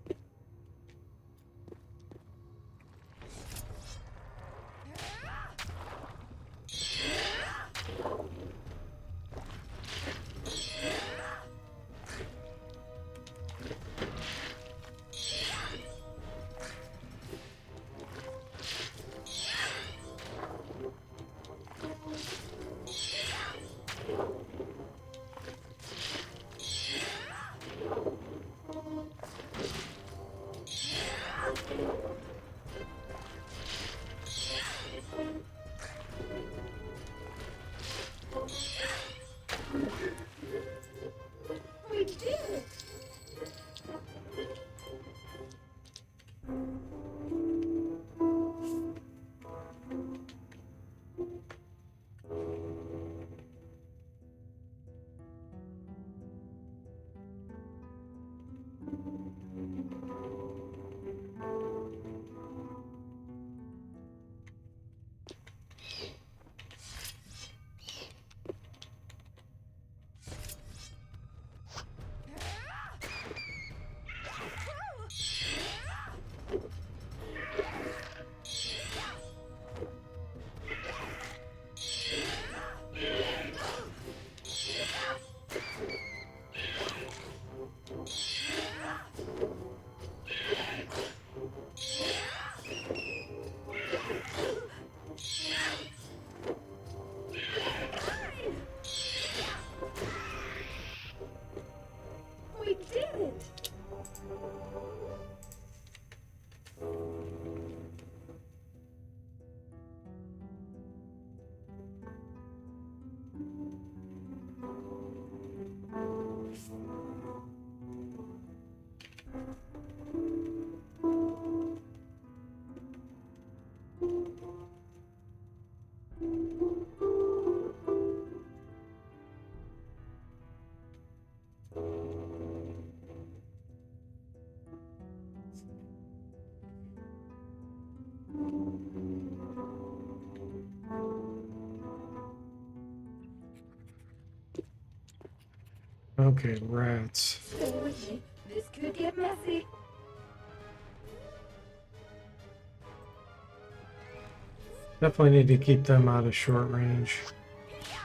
We did it! We did it! Okay, rats. Stay with me. This could get messy. Definitely need to keep them out of short range. Damn.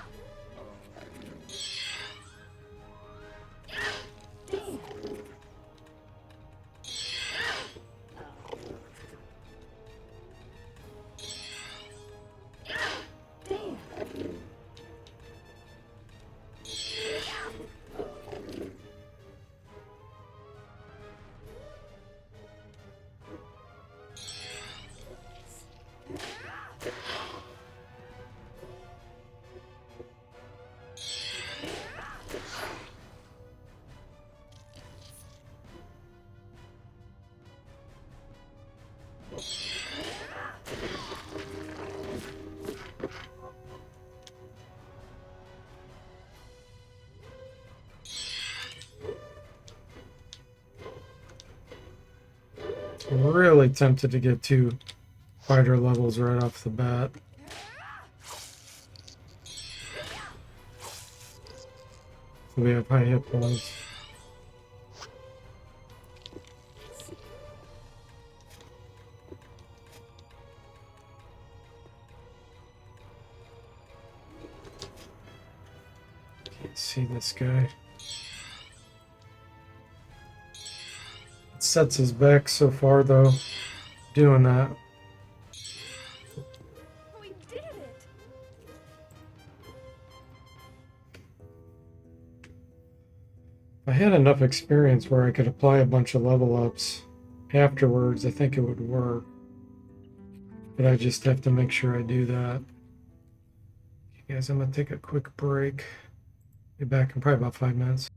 Damn. I'm really tempted to get 2 fighter levels right off the bat. So we have high hit points. Can't see this guy. It sets his back so far though, doing that. We did it! If I had enough experience where I could apply a bunch of level ups afterwards, I think it would work. But I just have to make sure I do that. Okay, guys, I'm gonna take a quick break. Be back in probably about 5 minutes.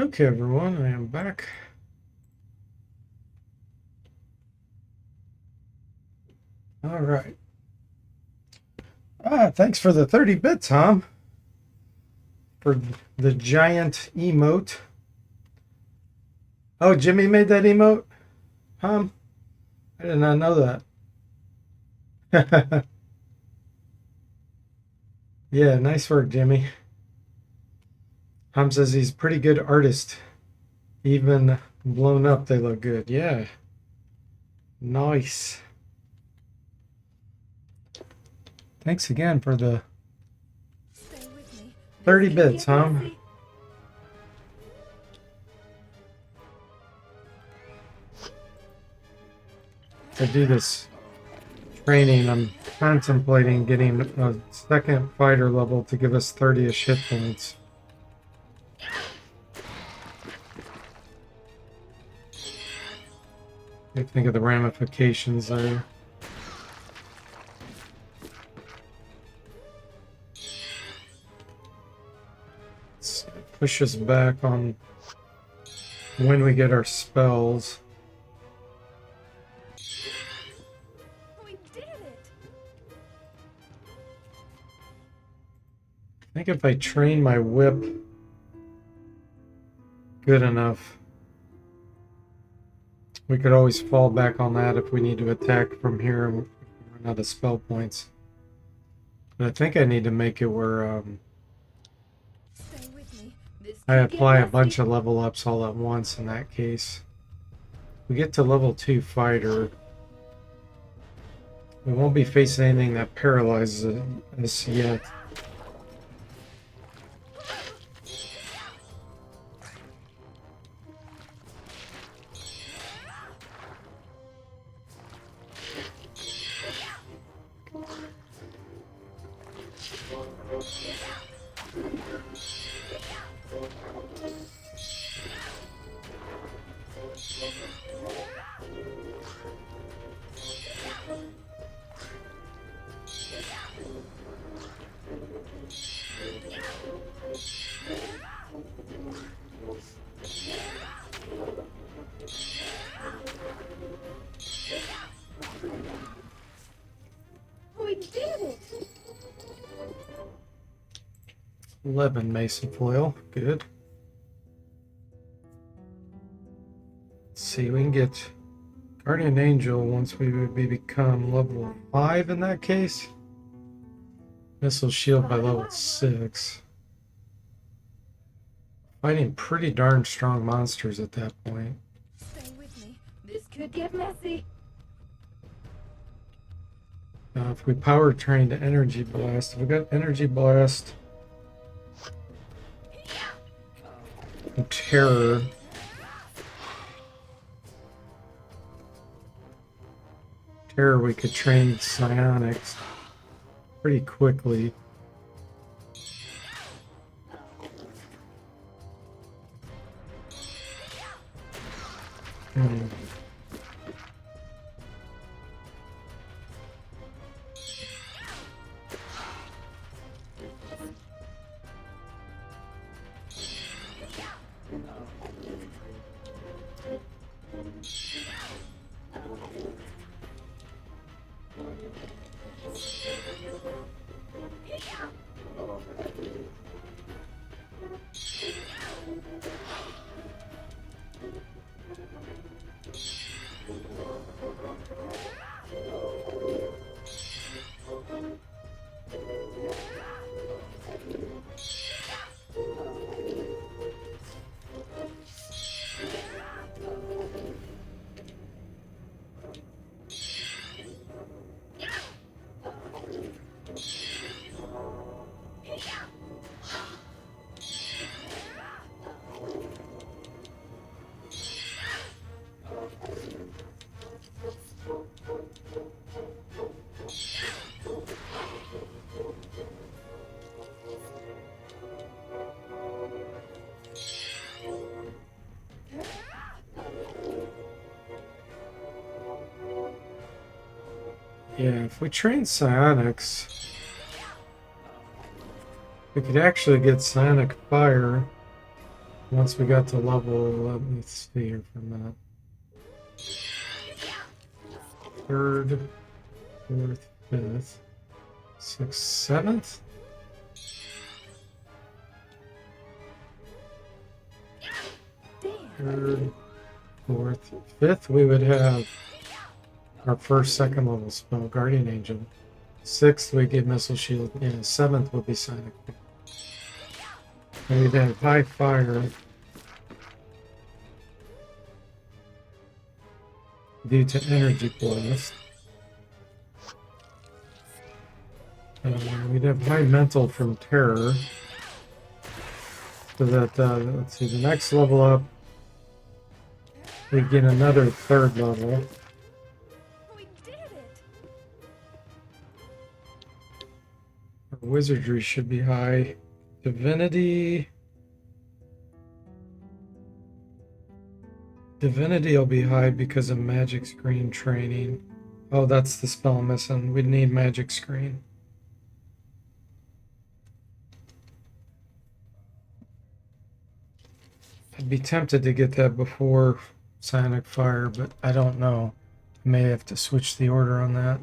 Okay, everyone, I am back. All right. Thanks for the 30 bits, Tom. For the giant emote. Oh, Jimmy made that emote? Tom? I did not know that. Yeah, nice work, Jimmy. Tom says he's a pretty good artist. Even blown up, they look good. Yeah. Nice. Thanks again for the Stay with me. 30 This could bits, get Tom. messy. To do this training, I'm contemplating getting a second fighter level to give us 30 hit points. I think of the ramifications there. Let's push us back on when we get our spells. We did it. I think if I train my whip good enough, we could always fall back on that if we need to attack from here and run out of spell points. But I think I need to make it where Stay with me. This I could get apply a messy. bunch of level ups all at once in that case. We get to level 2 fighter. We won't be facing anything that paralyzes us yet. We did it. 11 mason foil, good. Let's see, we can get Guardian Angel once we become level 5 in that case. Missile shield by level 6. Fighting pretty darn strong monsters at that point. Stay with me. This could get messy. If we power train to Energy Blast, if we got Energy Blast and Terror. Terror, we could train Psionics pretty quickly. Hmm. Yeah, if we train Psionics, we could actually get Psionic Fire Once we got to level, let me see here for a minute. Third, fourth, fifth, sixth, seventh? Third, fourth, fifth, we would have our first second level spell, Guardian Angel. Sixth, we get Missile Shield. And seventh would be Sonic. And we'd have High Fire due to Energy Blast. We'd have High Mental from Terror. So that, let's see, the next level up, we get another third level. We did it! Our Wizardry should be high. Divinity will be high because of Magic Screen training. Oh, that's the spell I'm missing. We'd need Magic Screen. I'd be tempted to get that before Sonic Fire, but I don't know. I may have to switch the order on that.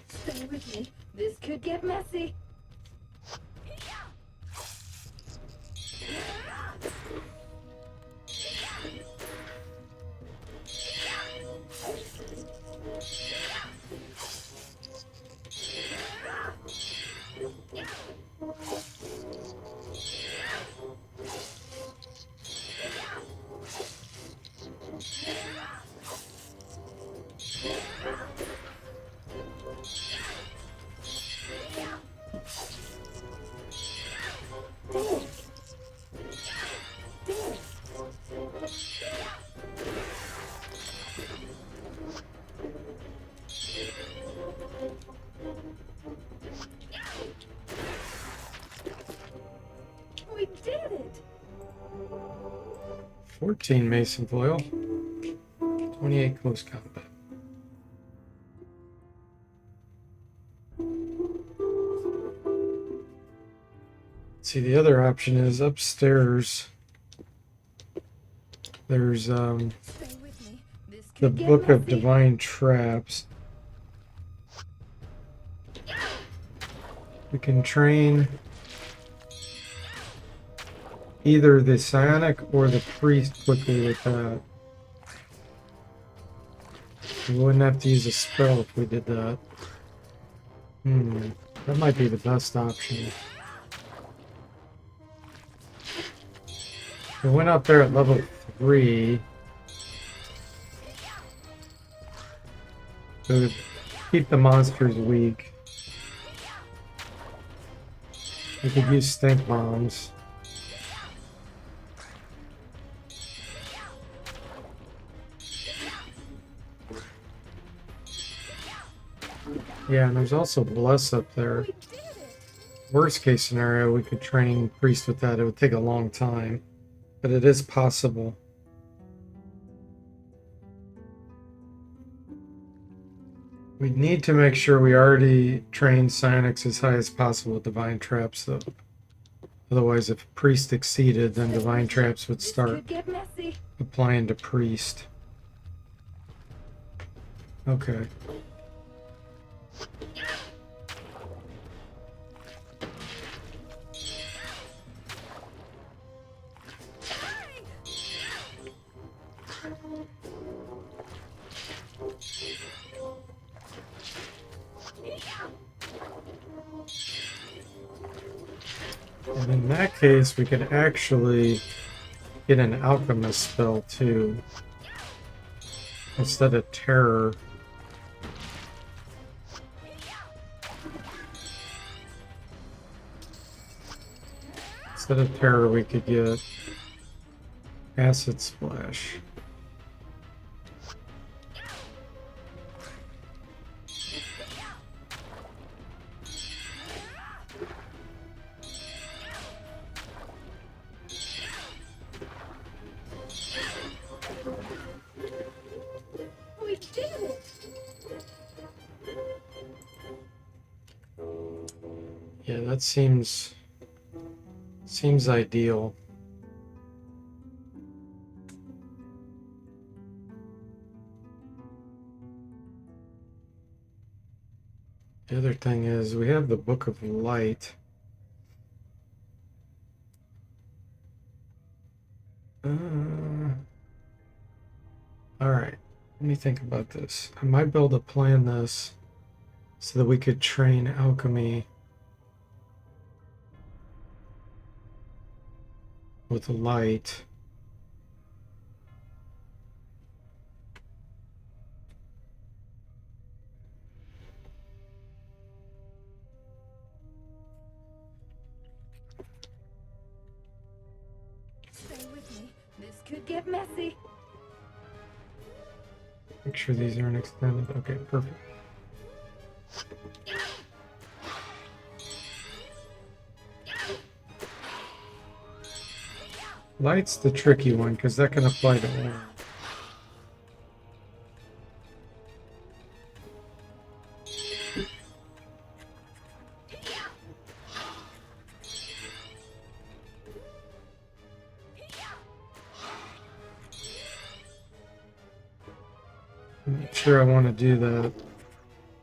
Stay with me. This could get messy. We did it! 14 Mason Foil. 28 Close Combat. See, the other option is upstairs. There's Stay with me. This the could get Book of messy. Divine Traps. We can train either the Psionic or the Priest quickly with that. We wouldn't have to use a spell if we did that. That might be the best option. We went up there at level 3. To keep the monsters weak. We could use stink bombs. Yeah, and there's also Bless up there. We did it! Worst case scenario, we could train Priest with that. It would take a long time, but it is possible. We need to make sure we already train Psionics as high as possible with Divine Traps, though. Otherwise, if Priest exceeded, then Divine Traps would This start could get messy. applying to Priest. Okay. And in that case, we could actually get an Alchemist spell too. Instead of Terror. Instead of Terror, we could get Acid Splash. We did it! Yeah, that seems Seems ideal. The other thing is we have the Book of Light. All right, let me think about this. I might be able to plan this so that we could train alchemy with the light. Stay with me. This could get messy. Make sure these aren't extended. Okay, perfect. Light's the tricky one because that can apply to all. I'm not sure I want to do that. It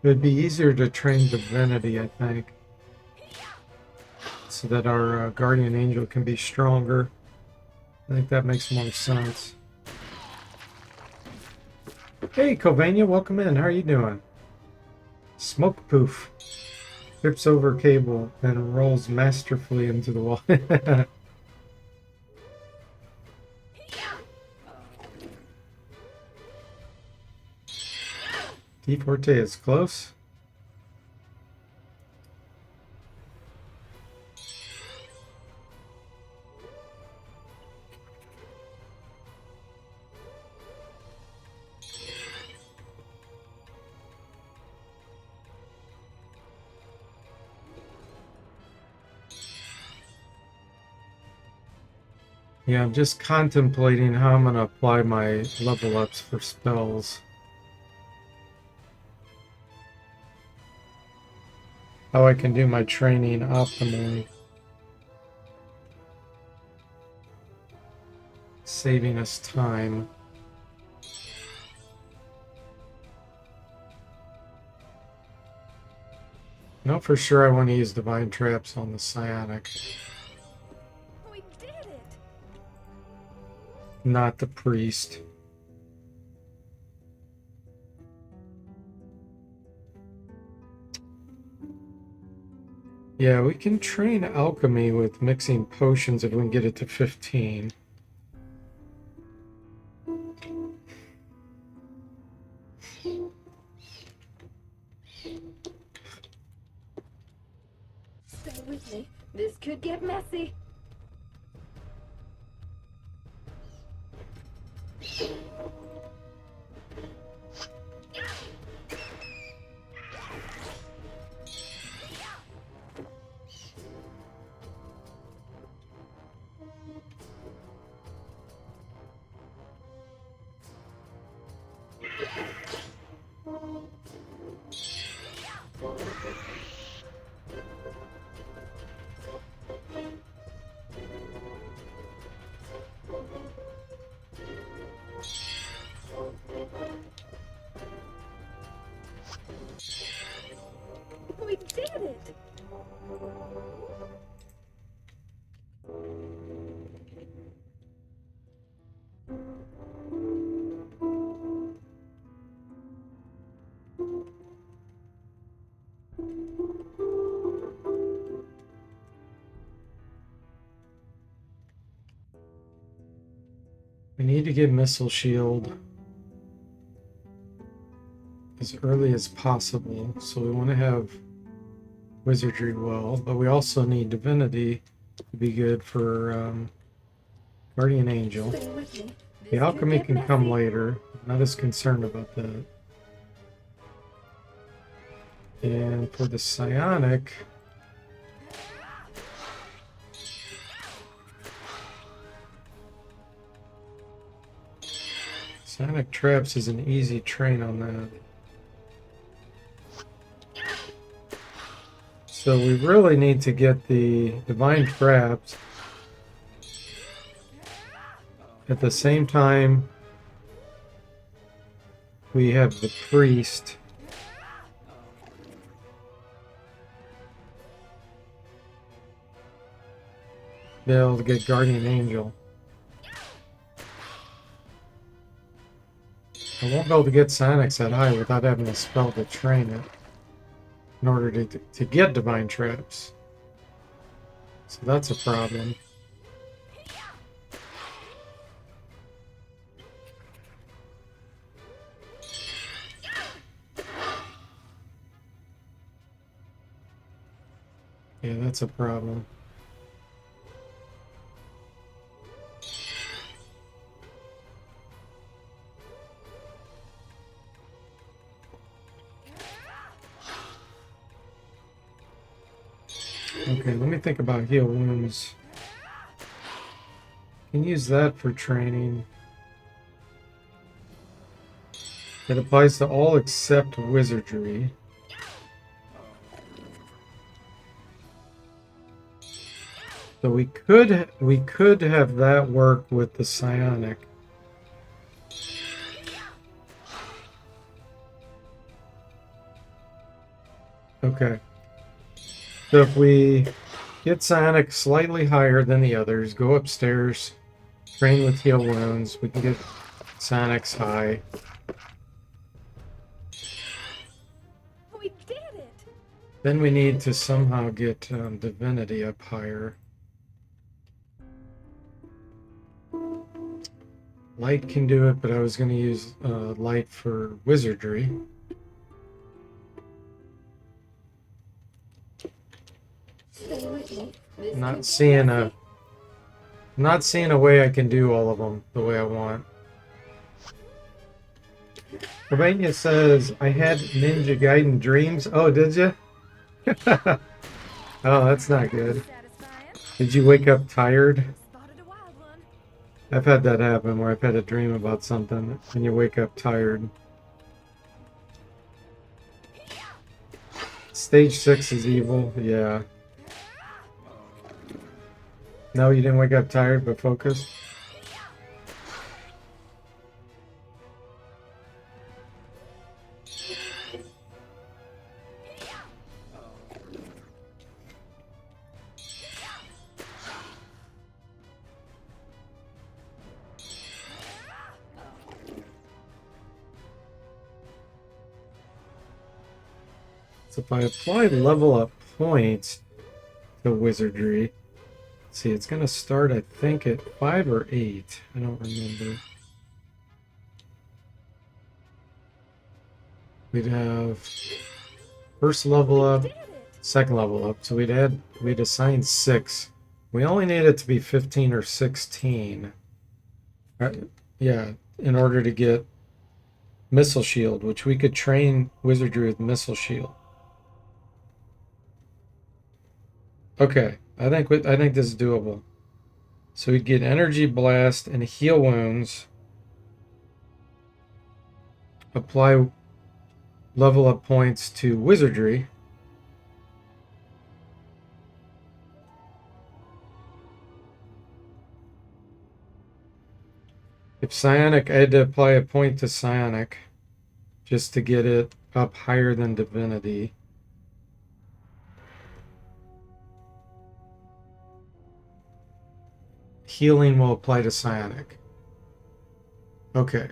would be easier to train divinity, I think, so that our guardian angel can be stronger. I think that makes more sense. Hey, Covania, welcome in. How are you doing? Smoke poof. Trips over cable and rolls masterfully into the wall. D Forte is close. Yeah, I'm just contemplating how I'm going to apply my level ups for spells. How I can do my training optimally. Saving us time. No, for sure I want to use divine traps on the psionic. We did it. Not the priest. Yeah, we can train alchemy with mixing potions if we can get it to 15. Stay with me. This could get messy. We did it. We need to get Missile Shield as early as possible, so we want to have Wizardry well, but we also need Divinity to be good for Guardian Angel. Stay with me. The This alchemy could can get come messy. later. I'm not as concerned about that. And for the psionic, psionic traps is an easy train on that. So we really need to get the divine traps at the same time, we have the priest. Be able to get Guardian Angel. I won't be able to get Psionics that high without having a spell to train it in order to get Divine Traps. So that's a problem. Yeah, that's a problem. Okay, let me think about heal wounds. Can use that for training. It applies to all except wizardry. So we could have that work with the psionic. Okay. So if we get psionic slightly higher than the others, go upstairs, train with heal wounds, we can get psionics high. We did it! Then we need to somehow get divinity up higher. Light can do it, but I was going to use light for wizardry. Stay with me. This Not could seeing get a messy. not seeing a way I can do all of them the way I want. Romania says, I had Ninja Gaiden dreams. Oh, did you? Oh, that's not good. Satisfying. Did you wake up tired? Spotted a wild one. I've had that happen where I've had a dream about something and you wake up tired. Stage 6 is evil, yeah. No, you didn't wake up tired but focused? So if I apply level up points to wizardry, see, it's going to start, I think, at 5 or 8. I don't remember. We'd have first level up, Did it! second level up. So we'd assign 6. We only need it to be 15 or 16. Yeah, in order to get Missile Shield, which we could train wizardry with Missile Shield. Okay, I think this is doable. So we'd get Energy Blast and Heal Wounds. Apply level up points to Wizardry. If Psionic, I had to apply a point to Psionic just to get it up higher than Divinity. Healing will apply to Psionic. Okay.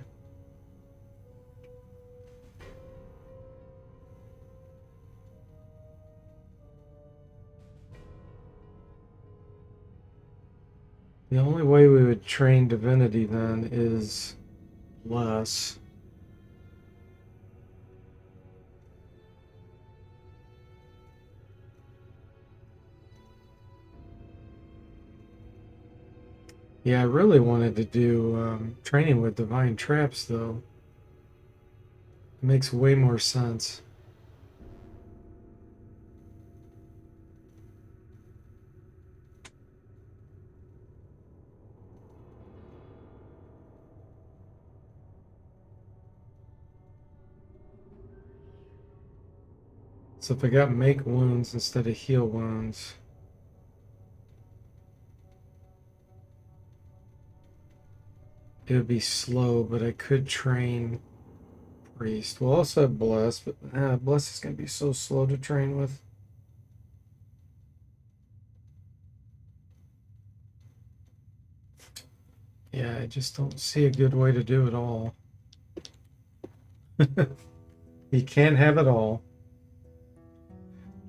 The only way we would train Divinity then is less. Yeah, I really wanted to do training with Divine Traps, though. It makes way more sense. So if I got Make Wounds instead of Heal Wounds... it would be slow, but I could train priest. We'll also have bless, but bless is gonna be so slow to train with. Yeah, I just don't see a good way to do it all. You can't have it all.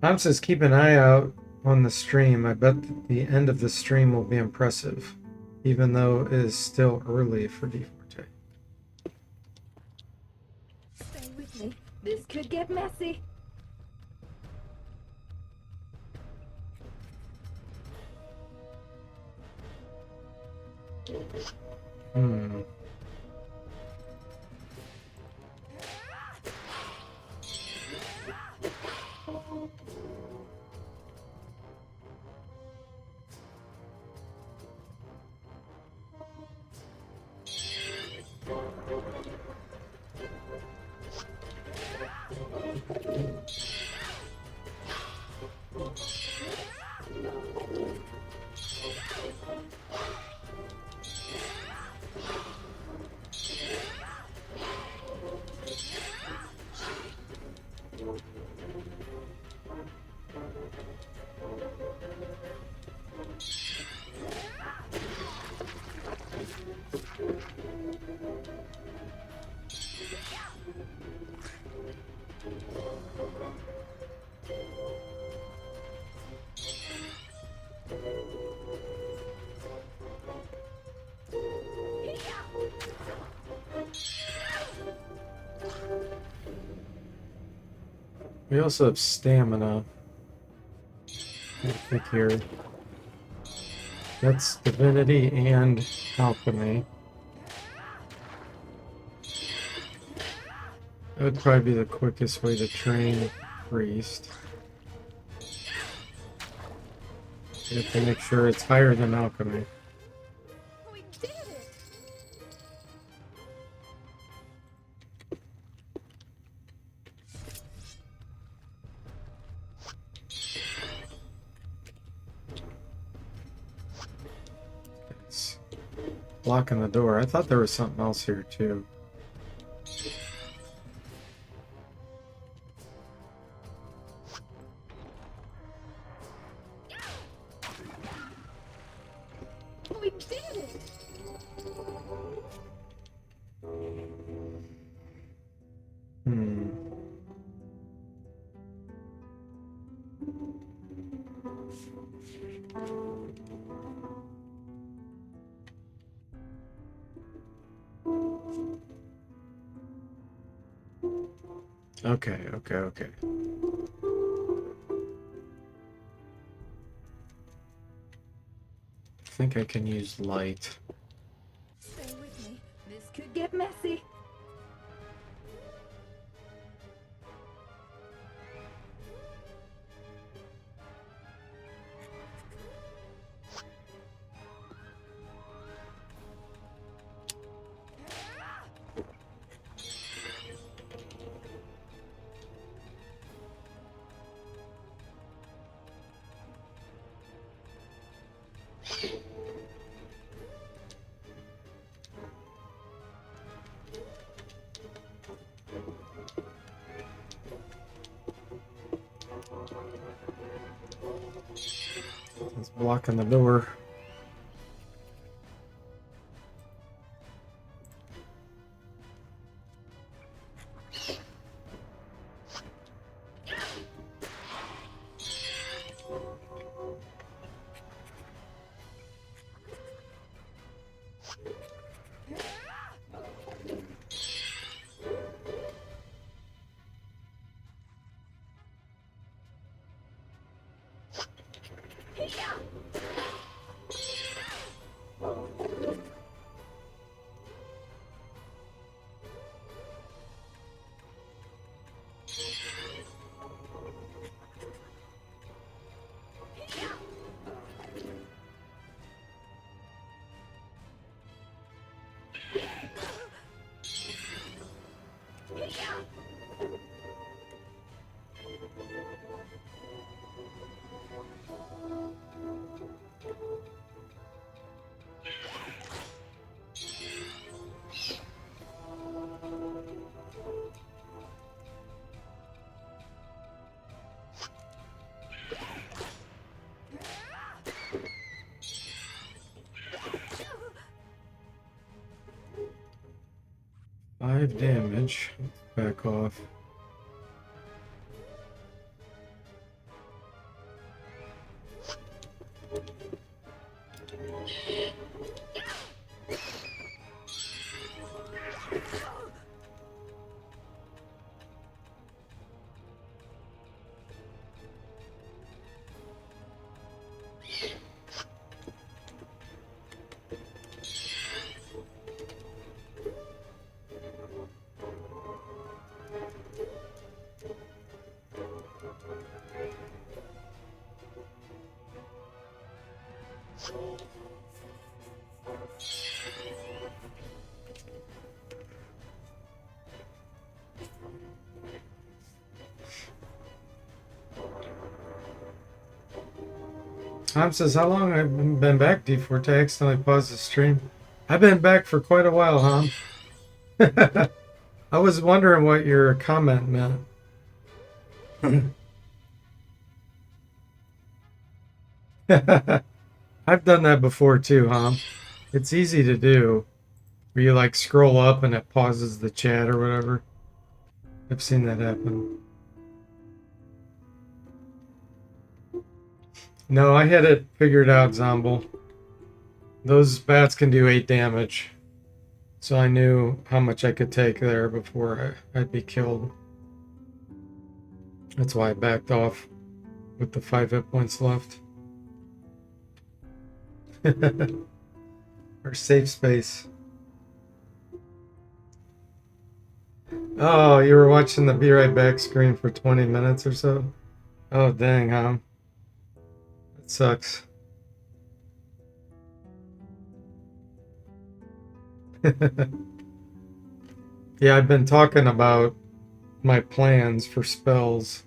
Tom says keep an eye out on the stream. I bet the end of the stream will be impressive, even though it is still early for D4T. Stay with me. This could get messy. Hmm. We also have stamina. I think here. That's divinity and alchemy. That would probably be the quickest way to train priest. You have to make sure it's higher than alchemy. We did it! It's blocking the door. I thought there was something else here too. We did it! Hmm. Okay. I think I can use light. Stay with me. This could get messy. It's blocking the door. 5 damage. Back off. Tom says, how long I've been back, D4T? I accidentally paused the stream. I've been back for quite a while, huh? I was wondering what your comment meant. I've done that before too, huh? It's easy to do. Where you like scroll up and it pauses the chat or whatever. I've seen that happen. No, I had it figured out, Zomble. Those bats can do 8 damage. So I knew how much I could take there before I'd be killed. That's why I backed off with the 5 hit points left. Our safe space. Oh, you were watching the Be Right Back screen for 20 minutes or so? Oh, dang, huh? That sucks. Yeah, I've been talking about my plans for spells.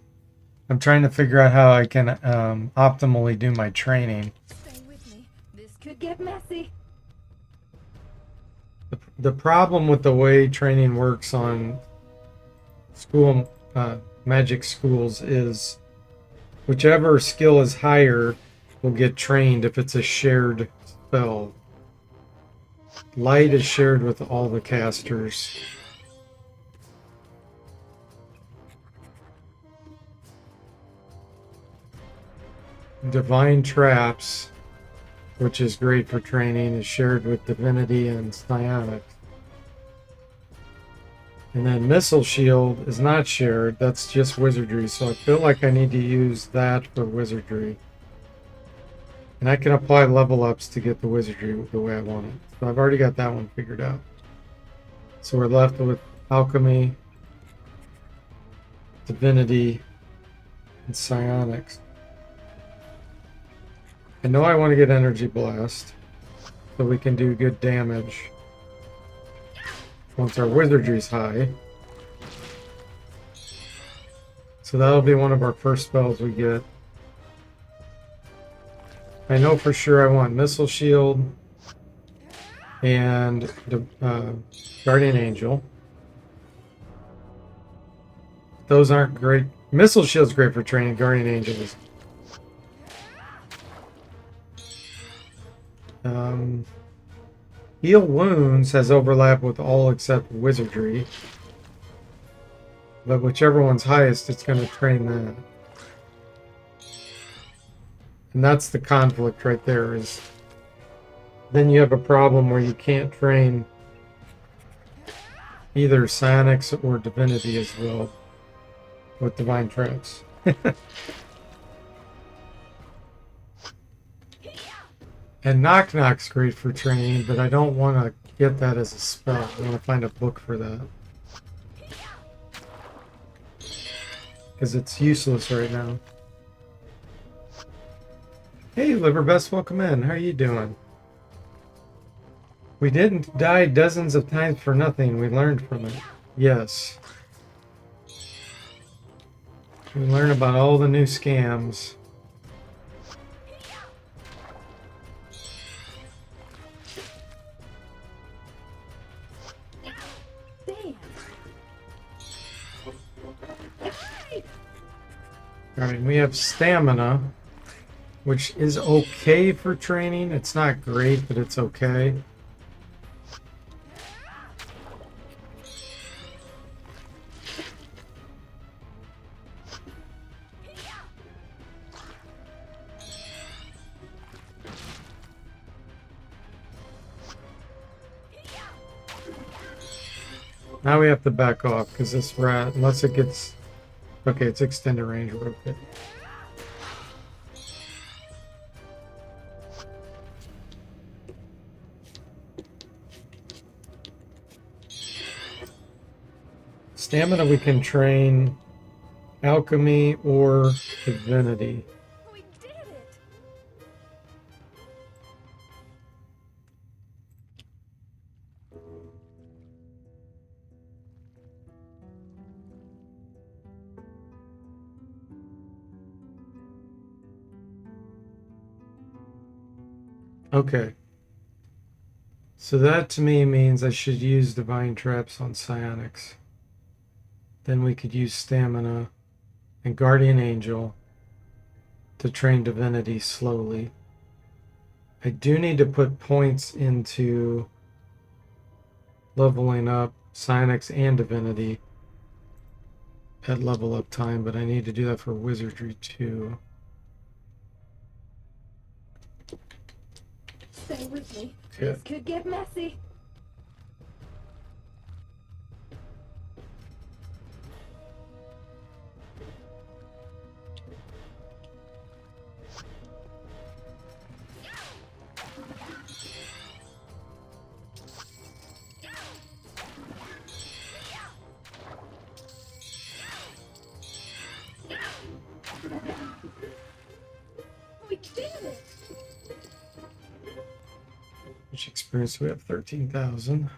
I'm trying to figure out how I can optimally do my training. Stay with me. This could get messy. The problem with the way training works on school magic schools is whichever skill is higher will get trained if it's a shared spell. Light is shared with all the casters. Divine Traps, which is great for training, is shared with Divinity and Psionics. And then Missile Shield is not shared, that's just Wizardry, so I feel like I need to use that for Wizardry. And I can apply level ups to get the Wizardry the way I want it. So I've already got that one figured out. So we're left with Alchemy, Divinity, and Psionics. I know I want to get Energy Blast, so we can do good damage once our Wizardry's high. So that'll be one of our first spells we get. I know for sure I want Missile Shield and Guardian Angel. Those aren't great. Missile Shield's great for training. Guardian Angel is. Heal Wounds has overlap with all except Wizardry. But whichever one's highest, it's going to train that. And that's the conflict right there, is then you have a problem where you can't train either Psionics or Divinity as well with Divine Traps. And Knock Knock's great for training, but I don't want to get that as a spell. I want to find a book for that. Because it's useless right now. Hey, Liverbest, welcome in. How are you doing? We didn't die dozens of times for nothing. We learned from it. Yes. We learn about all the new scams. Alright, we have Stamina, which is okay for training. It's not great, but it's okay. Now we have to back off because this rat, unless it gets... Okay, it's extended range. We're okay. Stamina we can train alchemy or divinity. We did it! Okay. So that to me means I should use divine traps on psionics. Then we could use stamina and guardian angel to train divinity slowly. I do need to put points into leveling up psionics and divinity at level up time, but I need to do that for wizardry too. Stay with me. Yeah. This could get messy. We did it! Which experience we have 13,000.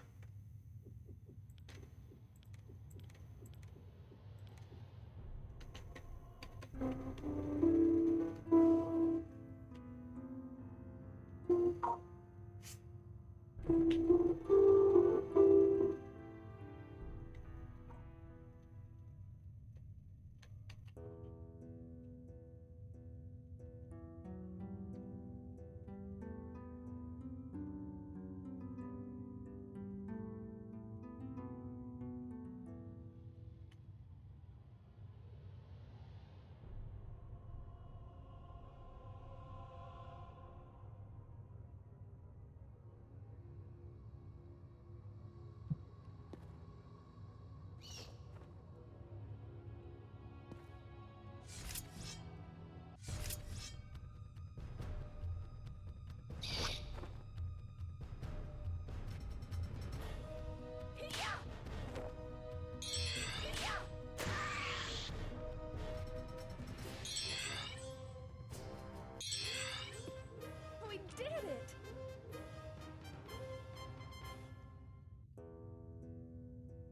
We did it!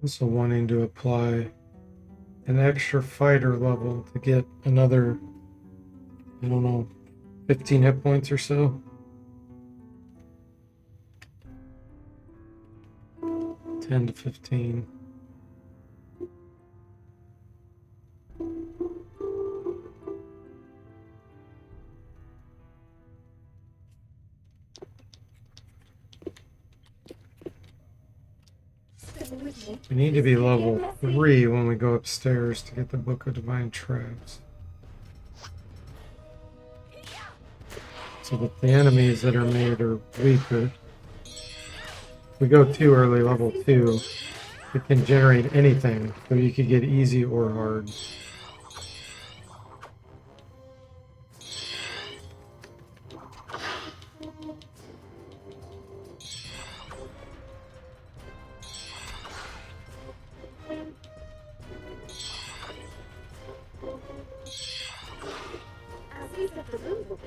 Also wanting to apply an extra fighter level to get another, I don't know, 15 hit points or so. 10 to 15. Stay with me. We need to be This could get level messy. 3 when we go upstairs to get the Book of Divine Traps. So that the enemies that are made are weaker. If we go too early, level 2, it can generate anything. So you could get easy or hard. As we said, the room will be.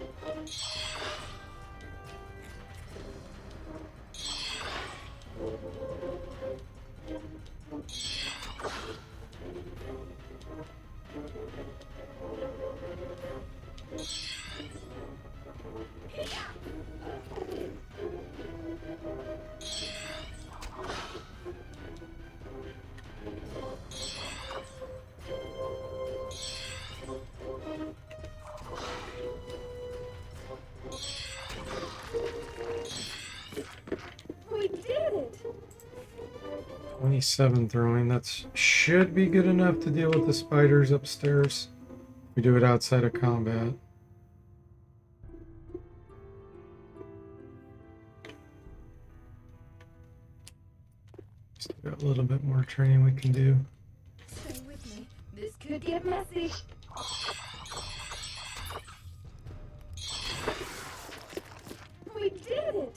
We did it! 27 throwing. That should be good enough to deal with the spiders upstairs. We do it outside of combat. Still got a little bit more training we can do. Stay with me. This could get messy. We did it!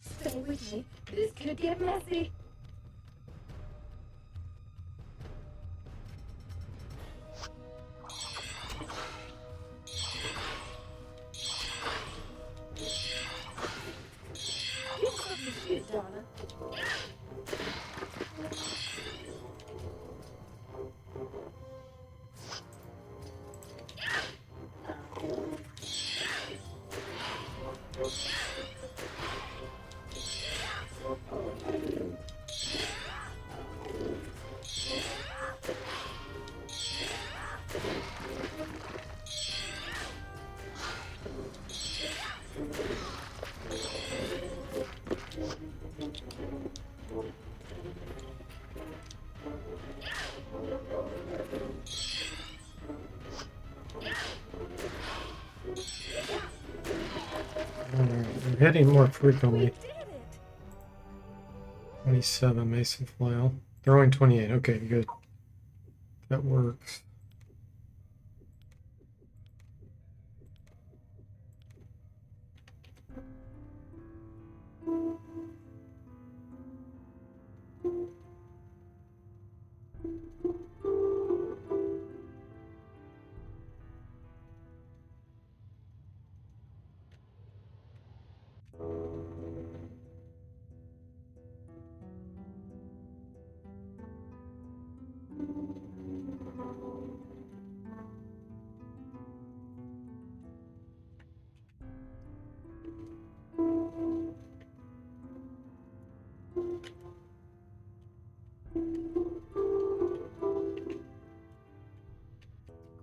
Stay with me. This could get messy. Get something to shoot, Donna. I'm hitting more We frequently. did it! 27 Mason flail. Throwing 28. Okay, good. That works.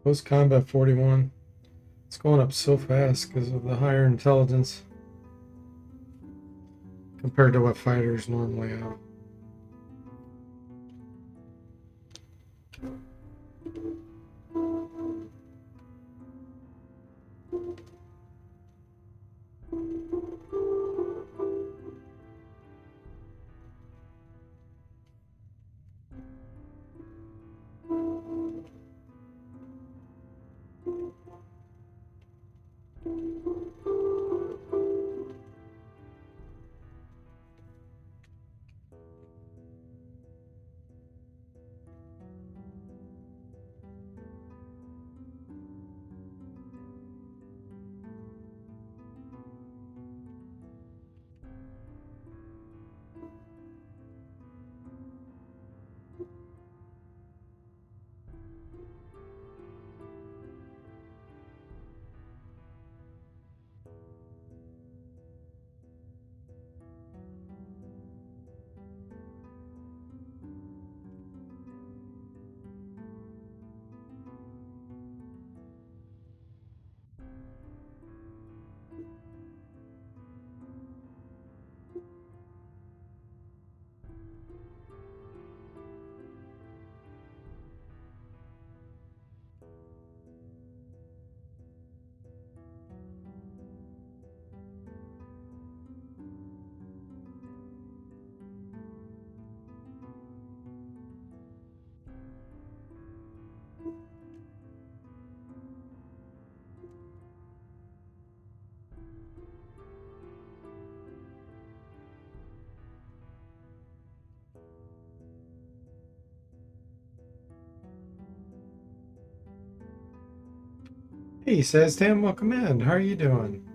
Close combat 41. It's going up so fast because of the higher intelligence compared to what fighters normally have. Hey, says Tam, welcome in. How are you doing?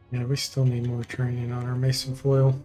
Yeah, we still need more training on our mason foil.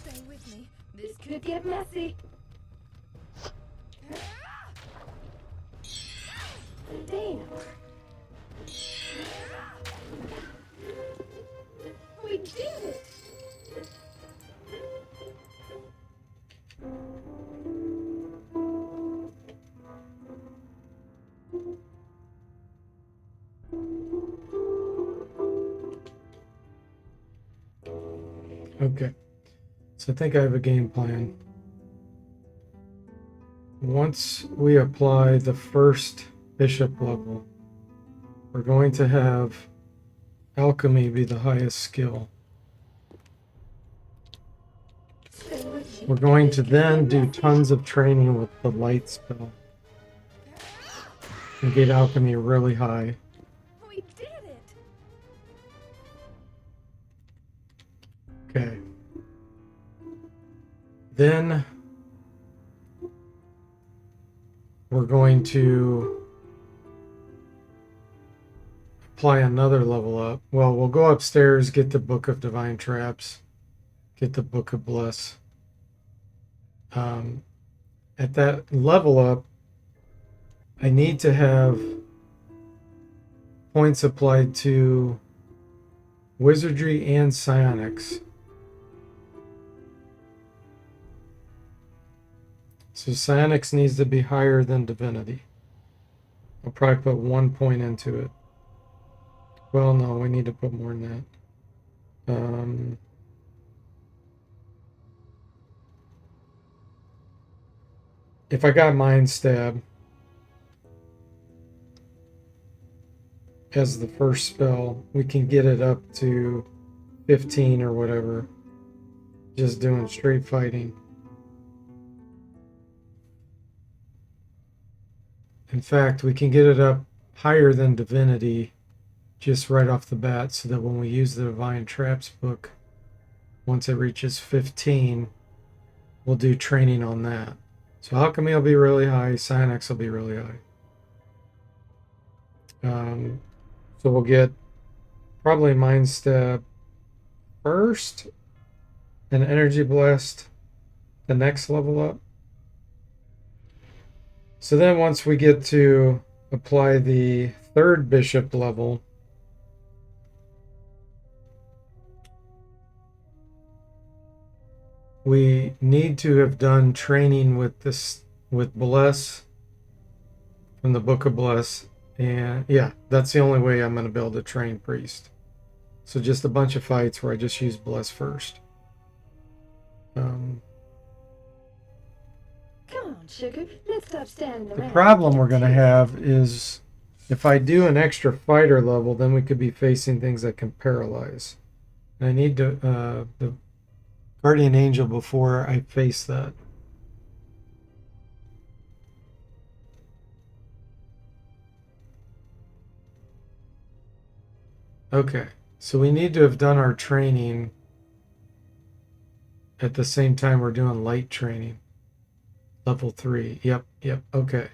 Stay with me. This could get messy. Damn. We did it. Okay. So I think I have a game plan. Once we apply the first bishop level, we're going to have alchemy be the highest skill. Stay with me. We're going to then do tons of training with the light spell and get alchemy really high. We did it. Okay. Then we're going to apply another level up. Well, we'll go upstairs, get the Book of Divine Traps, get the Book of Bliss. At that level up, I need to have points applied to Wizardry and Psionics. So Psionics needs to be higher than Divinity. I'll probably put 1 point into it. Well, no, we need to put more than that. If I got Mind Stab as the first spell, we can get it up to 15 or whatever. Just doing straight fighting. In fact, we can get it up higher than Divinity just right off the bat, so that when we use the Divine Traps book, once it reaches 15, we'll do training on that. So Alchemy will be really high, Psionics will be really high. So we'll get probably Mind Stab first, and Energy Blast the next level up. So then once we get to apply the third bishop level, we need to have done training with this, with Bless from the Book of Bless. And yeah, that's the only way I'm going to be able to train priest. So just a bunch of fights where I just use Bless first. Come on, sugar. Let's stop standing The around. problem we're going to have is if I do an extra fighter level, then we could be facing things that can paralyze. And I need to the Guardian Angel before I face that. Okay, so we need to have done our training at the same time we're doing light training. Level 3. Yep, okay.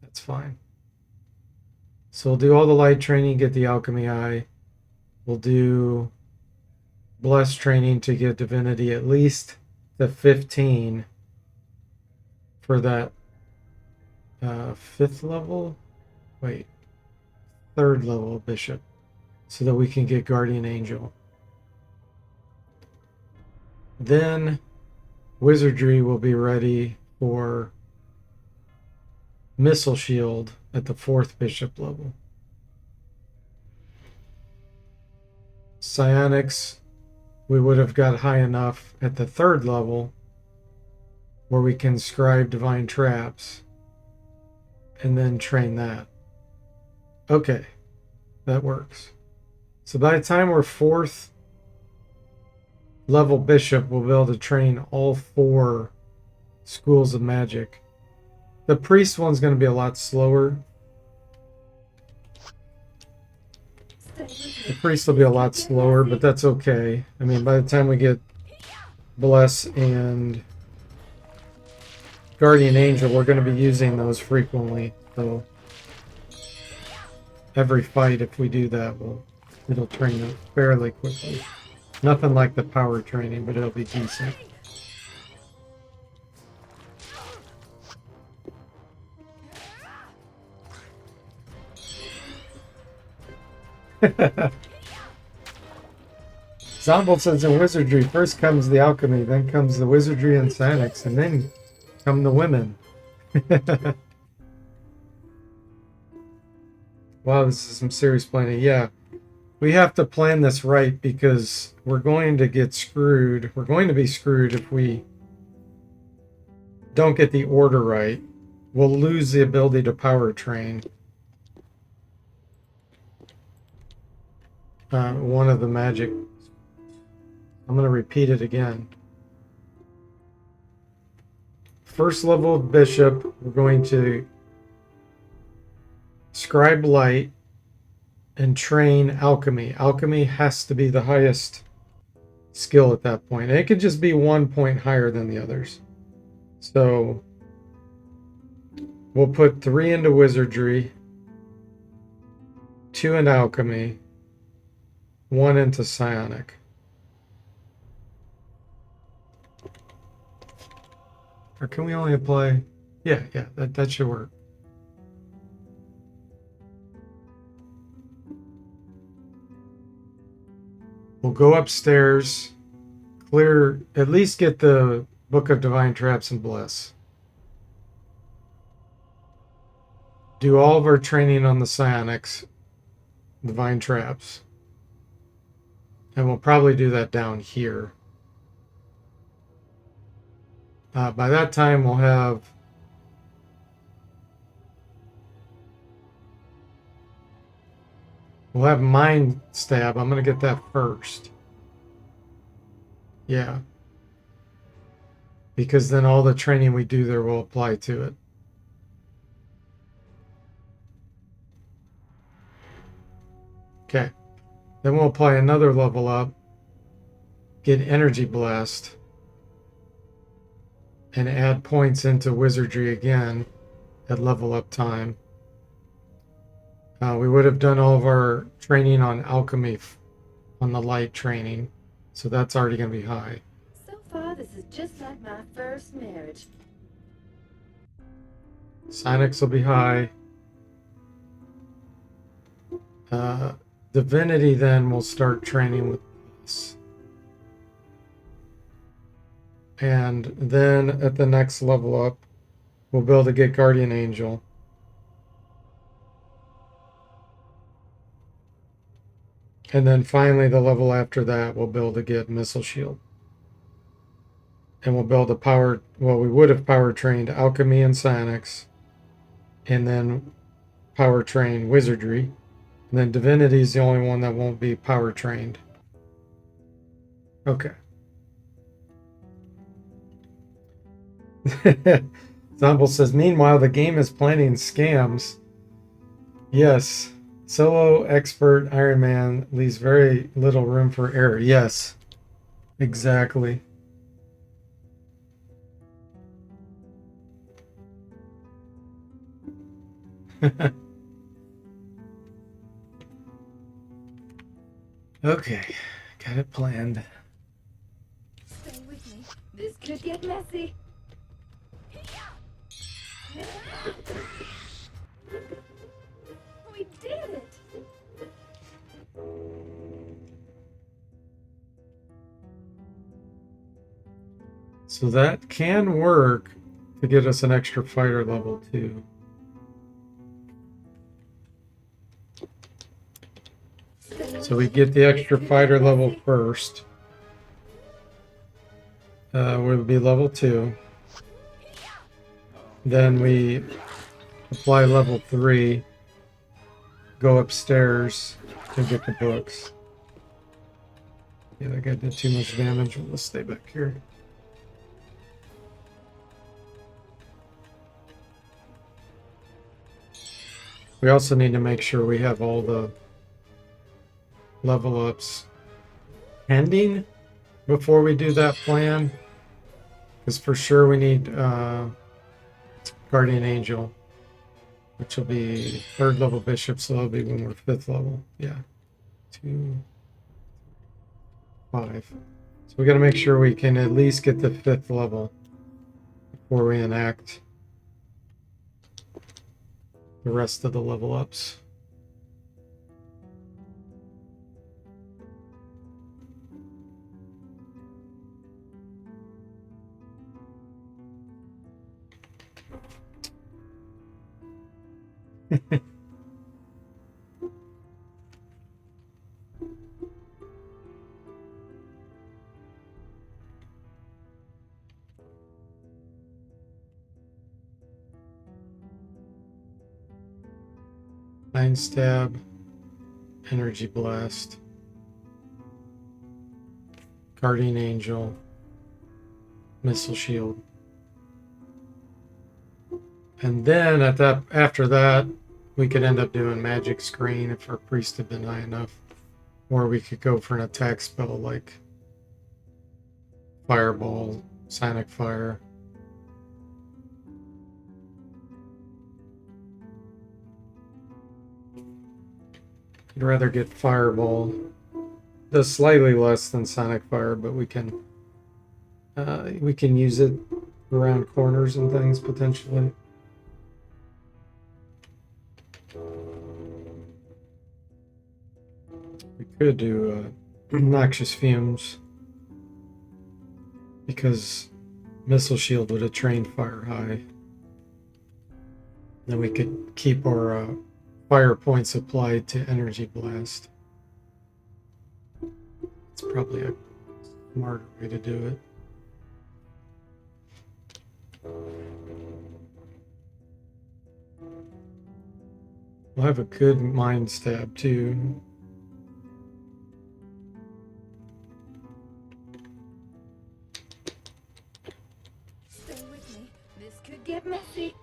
That's fine. So we'll do all the light training, get the alchemy eye. We'll do bless training to get divinity at least the 15 for that 5th level. Wait, 3rd level bishop, so that we can get guardian angel. Then wizardry will be ready for missile shield at the 4th bishop level. Psionics, we would have got high enough at the 3rd level where we can scribe divine traps and then train that. Okay, that works. So by the time we're 4th level bishop, we'll be able to train all 4 schools of magic. The priest one's going to be a lot slower. The priest will be a lot slower, but that's okay. I mean, by the time we get Bless and Guardian Angel, we're going to be using those frequently. So every fight, if we do that, it'll train it fairly quickly. Nothing like the power training, but it'll be decent. Zombold says in wizardry, first comes the alchemy, then comes the wizardry and psionics, and then come the women. Wow, this is some serious planning. Yeah, we have to plan this right because we're going to get screwed. We're going to be screwed if we don't get the order right. We'll lose the ability to power train. One of the magic. I'm going to repeat it again. First level of bishop, we're going to scribe light and train alchemy. Alchemy has to be the highest skill at that point. And it could just be 1 point higher than the others. So we'll put 3 into wizardry, 2 into alchemy, 1 into psionic. Or can we only apply? Yeah, that should work. We'll go upstairs, clear, at least get the Book of Divine Traps and Bless. Do all of our training on the psionics, Divine Traps. And we'll probably do that down here. By that time, we'll have Mind Stab. I'm going to get that first. Yeah. Because then all the training we do there will apply to it. Okay. Then we'll apply another level up. Get Energy Blast. And add points into wizardry again at level up time. We would have done all of our training on alchemy on the light training, so that's already going to be high. So far, this is just like my first marriage. Psionics will be high. Divinity then will start training with us. And then at the next level up, we'll be able to get Guardian Angel. And then finally, the level after that, we'll be able to get Missile Shield. And we'll build a power, well, we would have power trained Alchemy and Psionics, and then power train Wizardry. And then Divinity is the only one that won't be power trained. Okay. Zomble says, meanwhile, the game is planning scams. Yes. Solo expert Iron Man leaves very little room for error. Yes. Exactly. Okay. Got it planned. Stay with me. This could get messy. We did it! So that can work to get us an extra fighter level too. So we get the extra fighter level first. We'll be level 2. Then we apply level 3, go upstairs to get the books. Yeah, that guy did too much damage. Let's stay back here. We also need to make sure we have all the level ups pending before we do that plan. Because for sure we need Guardian Angel, which will be 3rd level bishop, so that'll be when we're 5th level. Yeah. 2, 5. So we got to make sure we can at least get the 5th level before we enact the rest of the level ups. Mind Stab, Energy Blast, Guardian Angel, Missile Shield. And then after that, we could end up doing Magic Screen if our priest had been high enough. Or we could go for an attack spell like Fireball, Sonic Fire. I'd rather get Fireball. Does slightly less than Sonic Fire, but we can use it around corners and things potentially. We could do Noxious Fumes because Missile Shield would have trained Fire High. Then we could keep our fire points applied to Energy Blast. It's probably a smarter way to do it. We'll have a good Mind Stab too. Stay with me. This could get messy.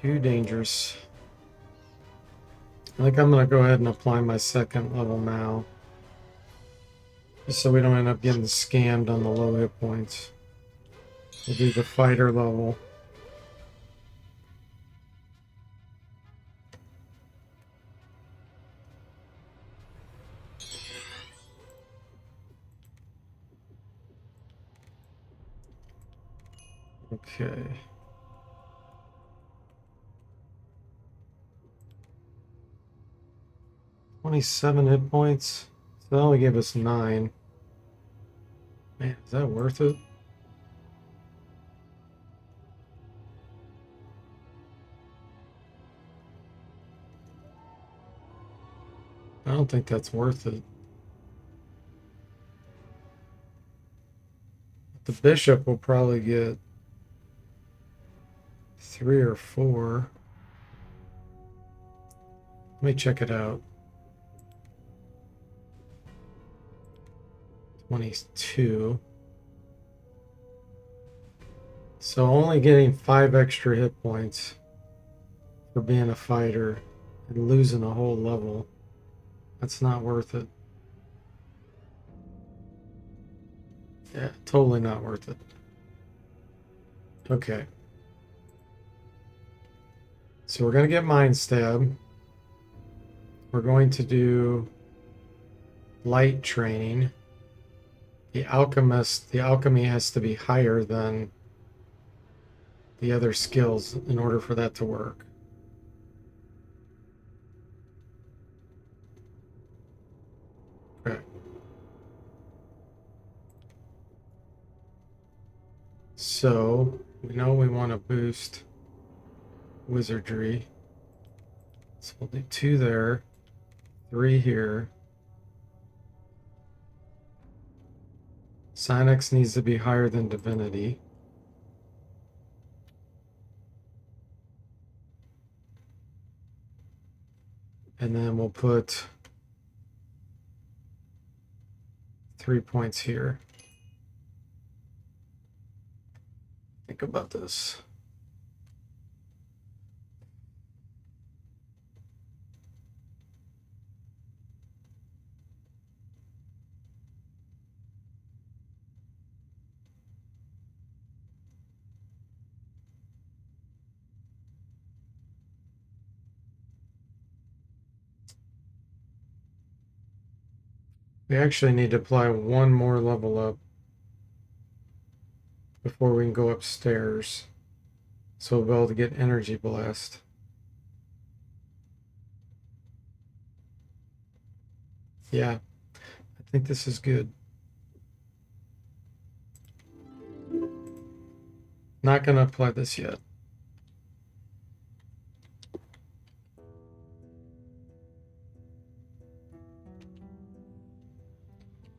Too dangerous. I think I'm going to go ahead and apply my second level now. Just so we don't end up getting scammed on the low hit points. We'll do the fighter level. Okay. $27 hit points. So that only gave us 9. Man, is that worth it? I don't think that's worth it. The bishop will probably get 3 or 4. Let me check it out. 22. So only getting 5 extra hit points for being a fighter and losing a whole level. That's not worth it. Yeah, totally not worth it. Okay. So we're going to get Mind Stab. We're going to do light training. The alchemy has to be higher than the other skills in order for that to work. Okay. So we know we want to boost Wizardry. So we'll do 2 there, 3 here. Sinex needs to be higher than Divinity. And then we'll put 3 points here. Think about this. We actually need to apply 1 more level up before we can go upstairs. So we'll be able to get Energy Blast. Yeah, I think this is good. Not going to apply this yet.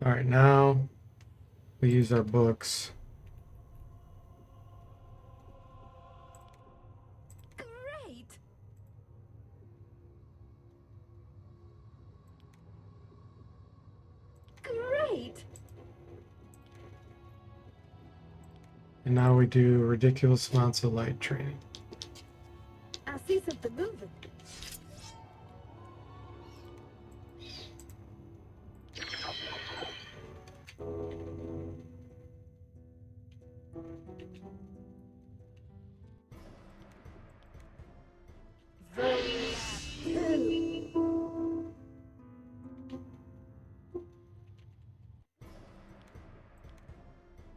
All right, now we use our books. Great! Great! And now we do ridiculous amounts of light training. I see something moving.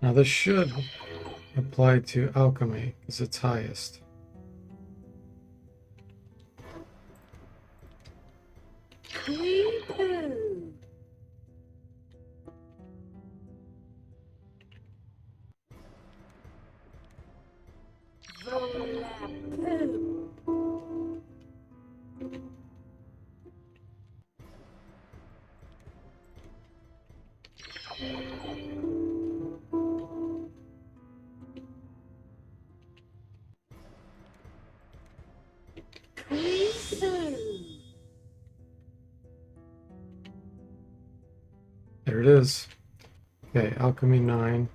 Now this should apply to alchemy because it's highest. Creepoo. Volapoo. Creepoo. There it is. Okay, alchemy 9.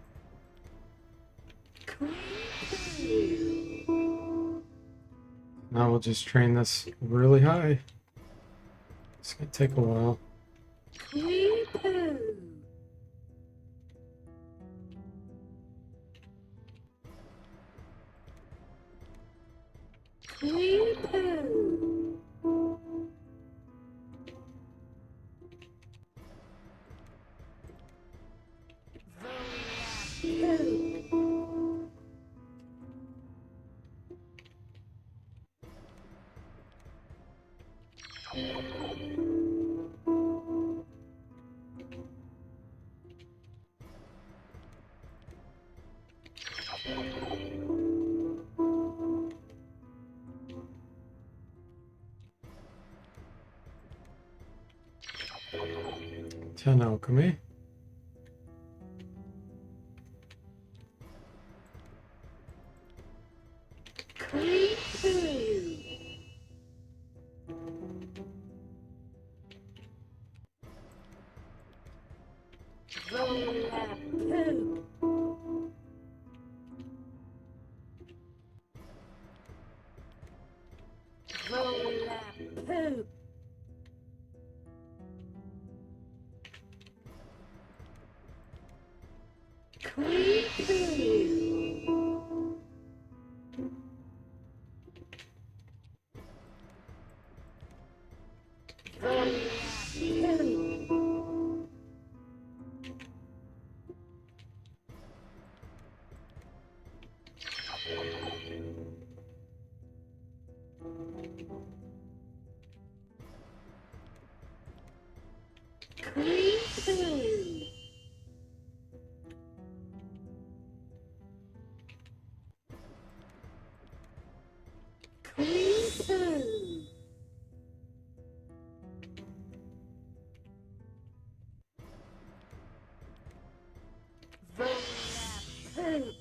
Now we'll just train this really high. It's gonna take a while. Creepoo. Creepoo. Poo. Ten alchemy. Creepoo. Volapoo. Volapoo. Creepoo. Volapoo. Creepoo. Creepoo. Volapoo.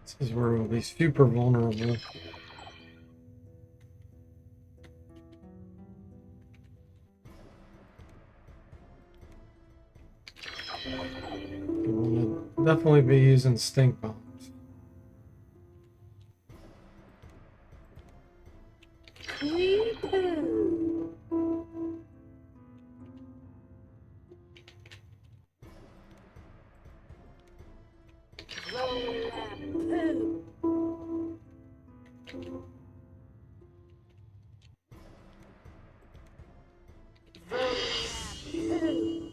This is where we'll be super vulnerable. We'll definitely be using stink bombs. Creepoo. Volapoo. Volapoo. Volapoo.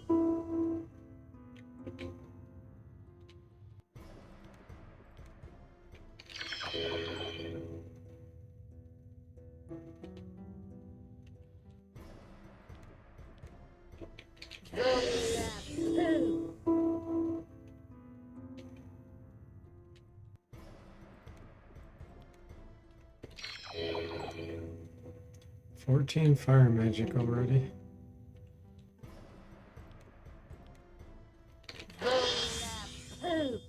14 fire magic already. Volapoo.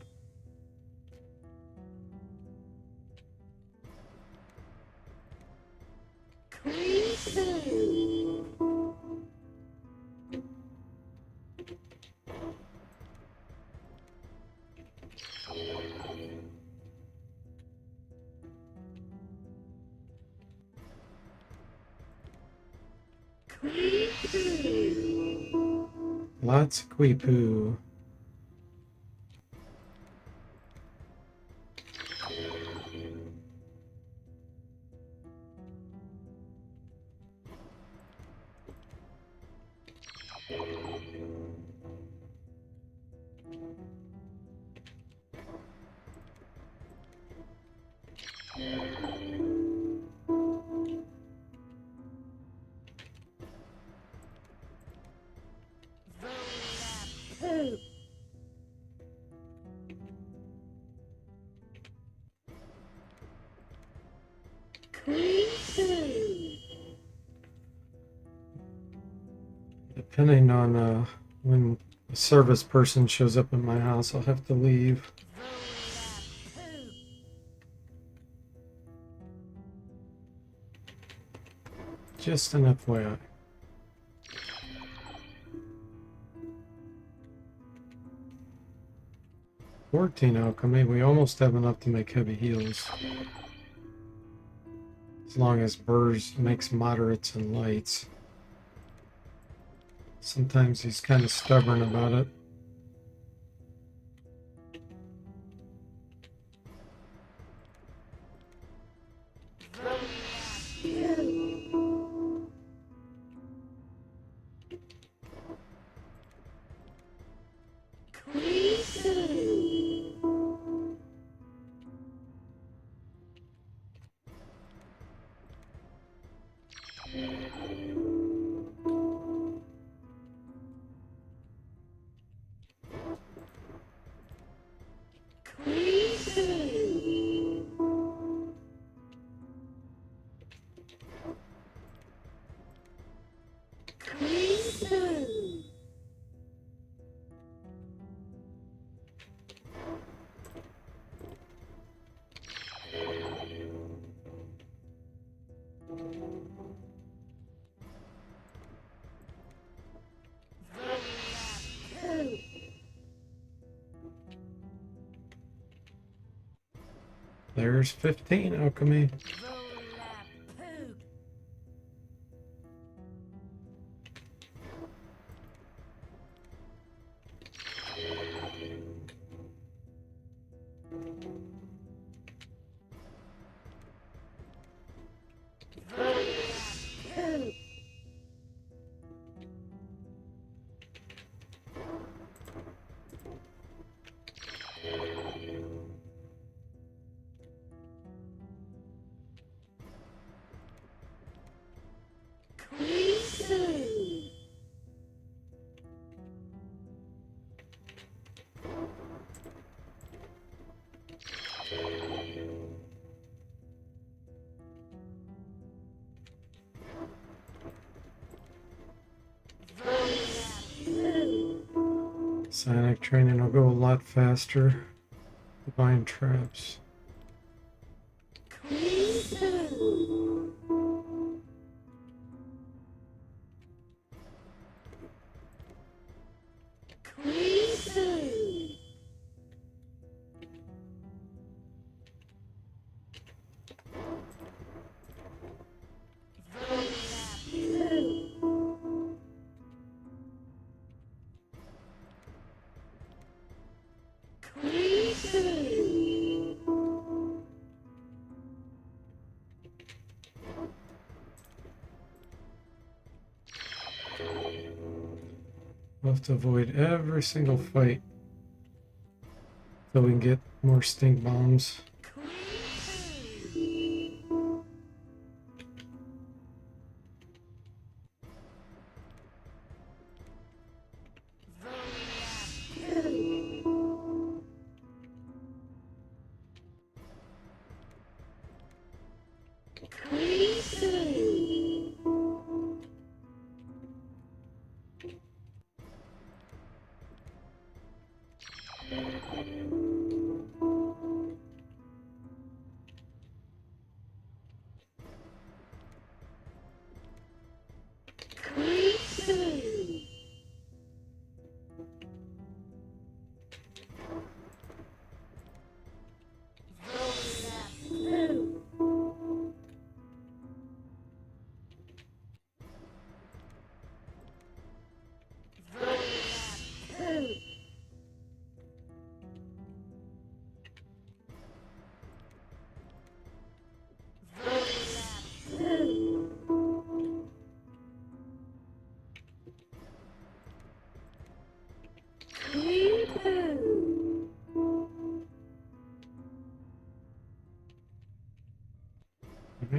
Creepoo. Creepoo. Lots of Queepoo. Volapoo. Creepoo. Depending on when a service person shows up in my house, I'll have to leave. Volapoo. Just an FYI. 14 alchemy. We almost have enough to make heavy heals. As long as Burrs makes moderates and lights. Sometimes he's kind of stubborn about it. There's 15 alchemy. Psionic training will go a lot faster. Divine traps. We'll have to avoid every single fight so we can get more stink bombs.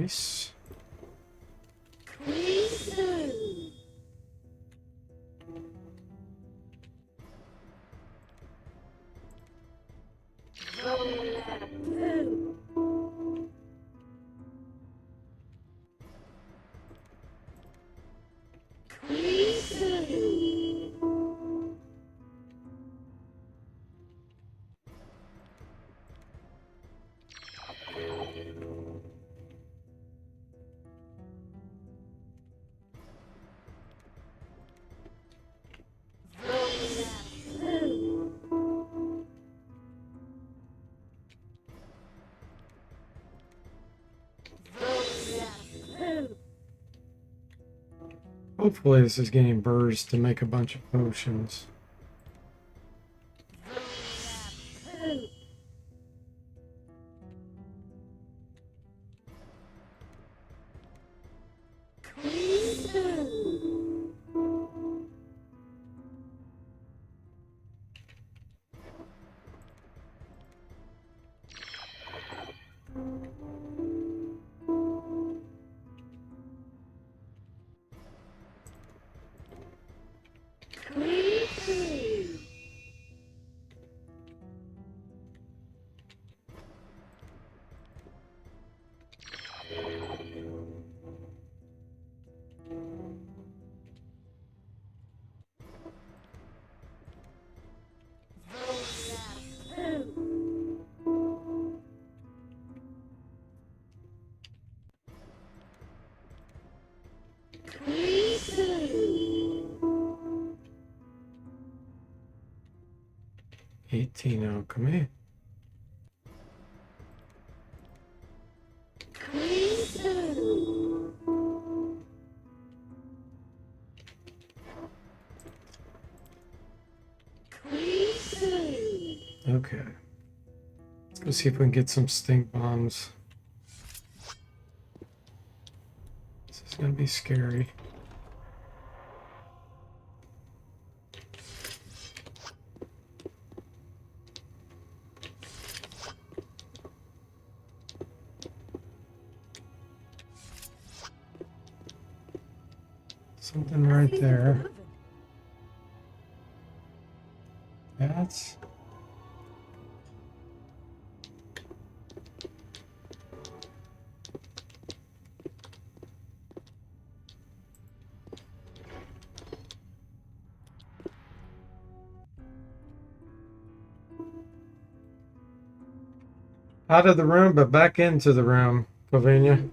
Nice. Hopefully this is getting birds to make a bunch of potions. $18 alchemy. Okay. Let's go see if we can get some stink bombs. This is gonna be scary. Something right there. That's... Out of the room, but back into the room, Covania.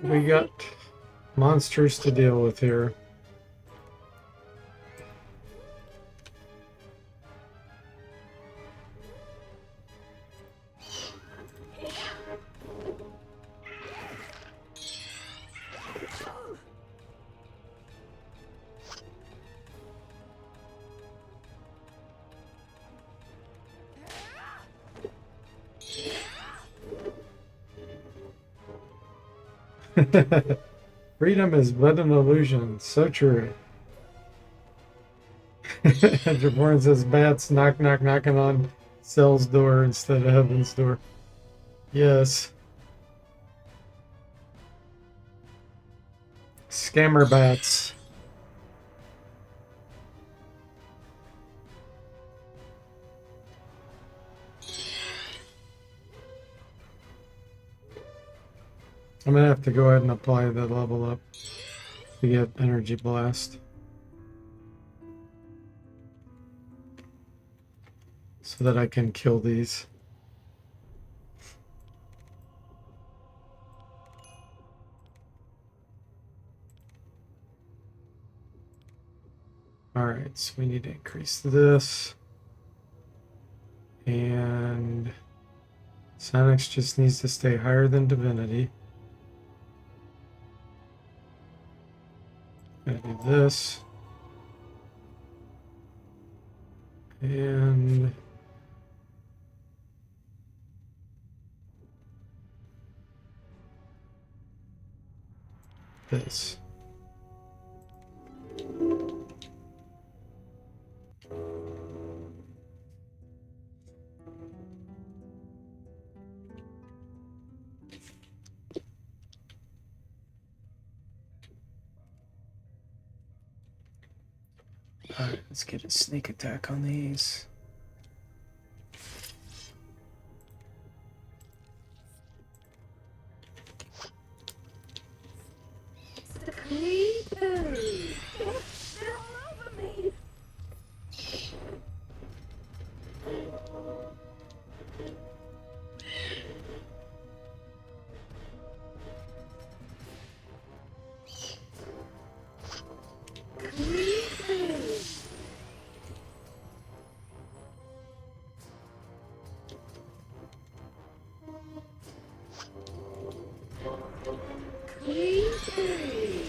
We got monsters to deal with here. Freedom is but an illusion. So true. Jaborn says bats knock knock knocking on Cell's door instead of Heaven's door. Yes. Scammer bats. I'm gonna have to go ahead and apply the level up to get Energy Blast. So that I can kill these. Alright, so we need to increase this. And Sonics just needs to stay higher than Divinity. Gonna do this. And this. Alright, let's get a sneak attack on these. Wizardry.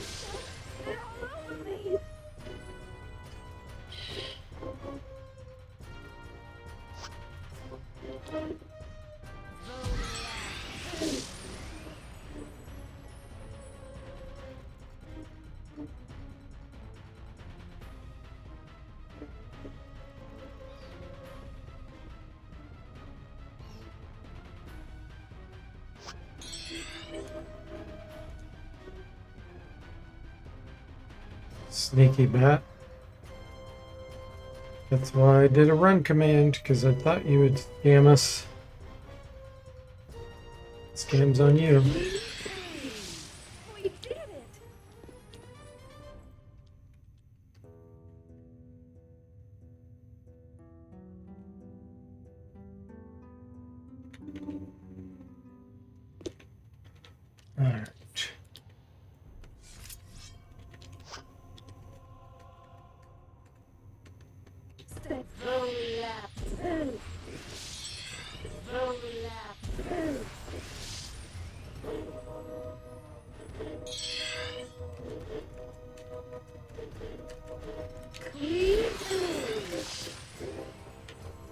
They're all over me. Sneaky bat. That's why I did a run command, because I thought you would scam us. Scam's on you. We did it. Alright. Step roll-up. Roll-up.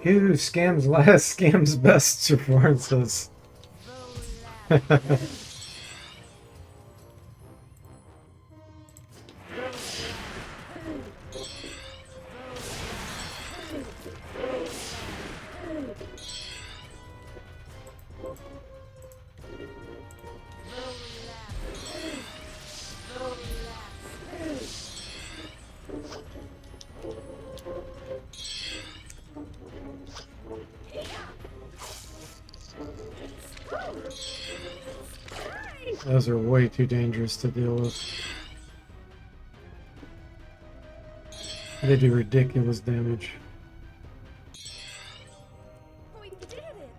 Who scams last, scams best, Reform says. Those are way too dangerous to deal with. They do ridiculous damage. We did it.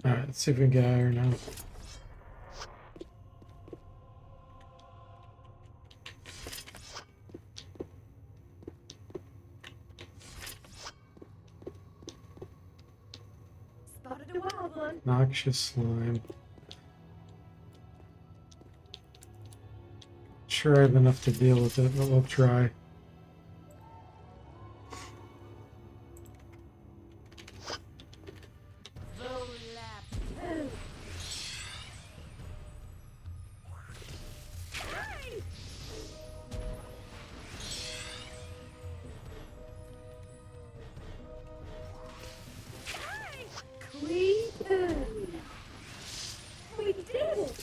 Alright, let's see if we can get iron now. Spotted a wild one. Noxious slime. Sure I have enough to deal with it, but we'll try. We did it.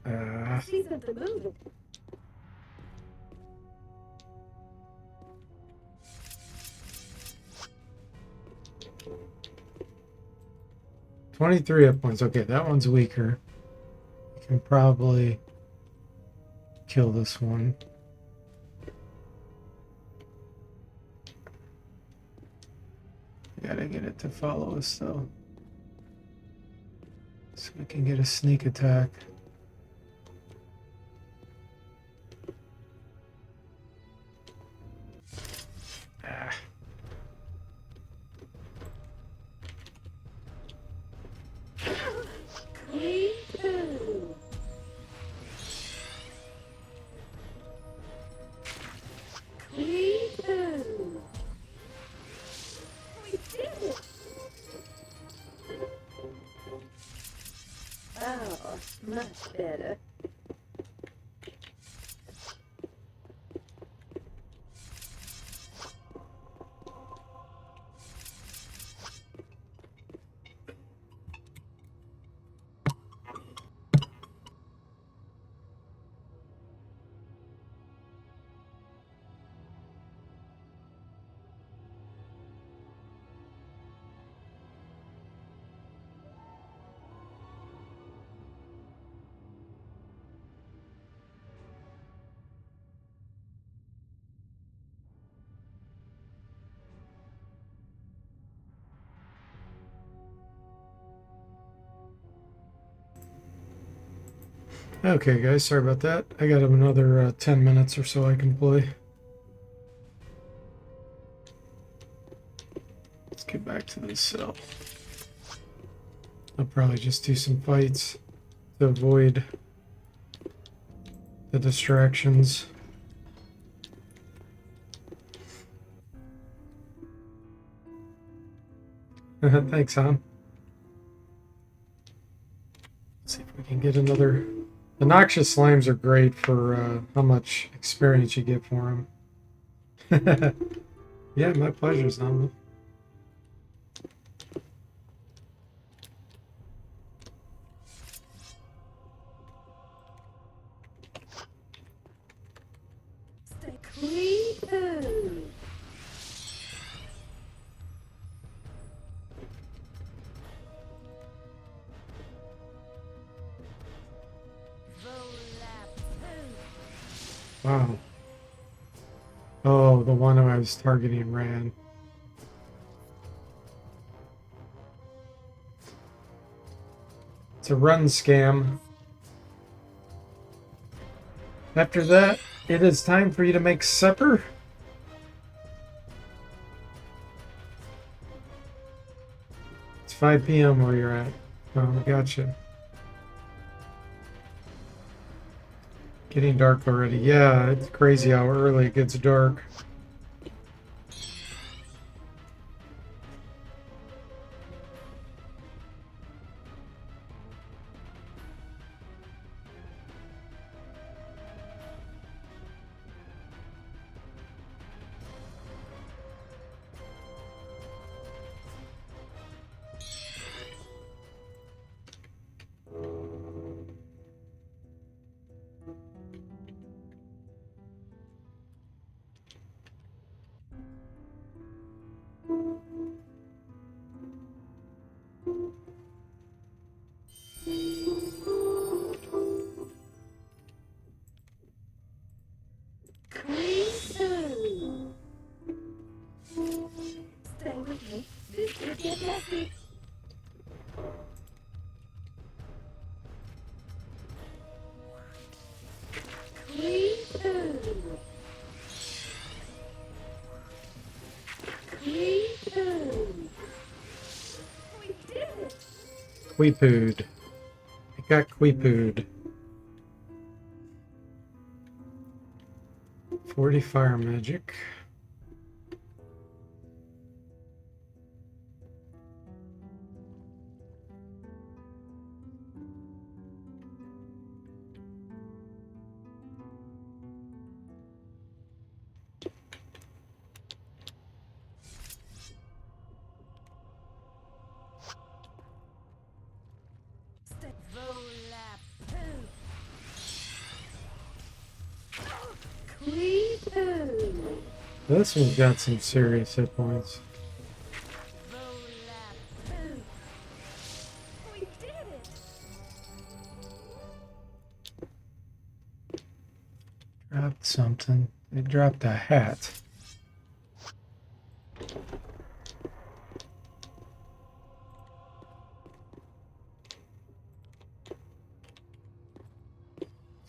I see something moving. $23 hit points. Okay, that one's weaker. I can probably kill this one. Gotta get it to follow us though, so we can get a sneak attack. Ah. Much better. Okay, guys, sorry about that. I got another 10 minutes or so I can play. Let's get back to this cell. I'll probably just do some fights to avoid the distractions. Thanks, Han. Let's see if we can get another. The noxious slimes are great for how much experience you get for them. Yeah, my pleasure, Zamba. Stay clean. Wow. Oh, the one I was targeting ran. It's a run scam. After that, it is time for you to make supper. It's 5 p.m. where you're at. Oh, gotcha. Getting dark already. Yeah, it's crazy how early it gets dark. Clean. Stay with me. This could get messy. Clean. Clean. We did it. Queepooed. It got queepooed. 40 fire magic. Stay. Clean. This one's got some serious hit points. We did it. Dropped something. They dropped a hat.